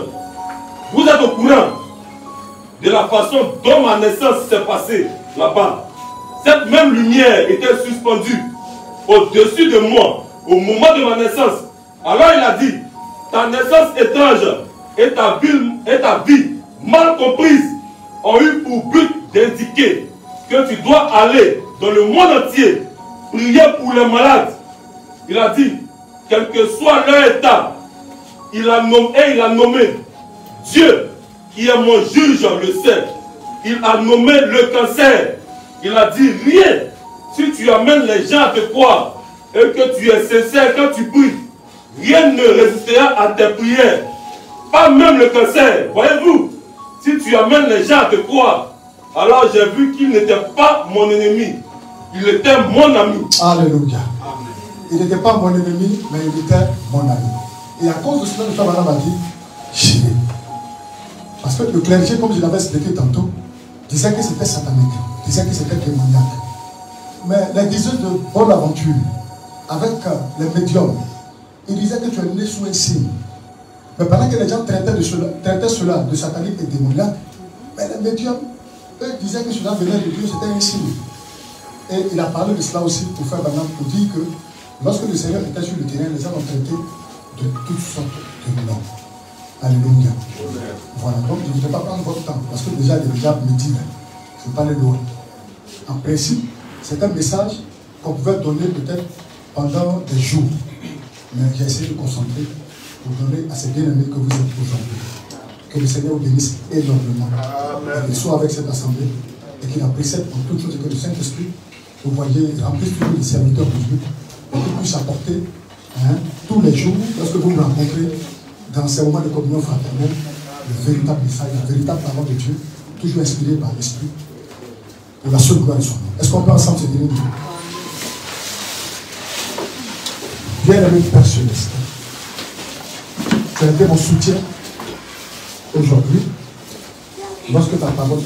Vous êtes au courant de la façon dont ma naissance s'est passée là-bas. Cette même lumière était suspendue au-dessus de moi au moment de ma naissance. Alors il a dit, ta naissance étrange et ta vie mal comprise ont eu pour but d'indiquer que tu dois aller dans le monde entier, prier pour les malades. Il a dit, quel que soit leur état, il a nommé Dieu, qui est mon juge, le sait. Il a nommé le cancer. Il a dit, rien, si tu amènes les gens à te croire et que tu es sincère quand tu pries, rien ne résistera à tes prières. Pas même le cancer, voyez-vous. Si tu amènes les gens à te croire, alors j'ai vu qu'il n'était pas mon ennemi. Il était mon ami. Alléluia. Il n'était pas mon ennemi, mais il était mon ami. Et à cause de cela, le frère Branham a dit, j'irai. Parce que le clergé, comme je l'avais expliqué tantôt, disait que c'était satanique, disait que c'était démoniaque. Mais les diseurs de bonne aventure, avec les médiums, ils disaient que tu es né sous un signe. Mais pendant que les gens traitaient cela de satanique et démoniaque, mais les médiums, eux disaient que cela venait de Dieu, c'était un signe. Et il a parlé de cela aussi pour faire Branham, pour dire que lorsque le Seigneur était sur le terrain, les gens l'ont traité de toutes sortes de noms. Alléluia. Voilà, donc je ne vais pas prendre votre temps, parce que déjà il est déjà midi, je ne vais pas aller loin. En principe, c'est un message qu'on pouvait donner peut-être pendant des jours. Mais j'ai essayé de concentrer pour donner à ces bien-aimés que vous êtes aujourd'hui. Que le Seigneur vous bénisse énormément. Et qu'il soit avec cette assemblée et qu'il la précède en toutes choses et que le Saint-Esprit, vous voyez, remplisse toujours les serviteurs de Dieu et qu'il puisse puisse apporter tous les jours, lorsque vous nous rencontrez dans ces moments de communion fraternelle, le véritable message, la véritable parole de Dieu, toujours inspirée par l'Esprit, pour la seule gloire de son nom. Est-ce qu'on peut ensemble se dire Dieu? Bien-aimé Père Céleste, tu as été mon soutien aujourd'hui, lorsque ta parole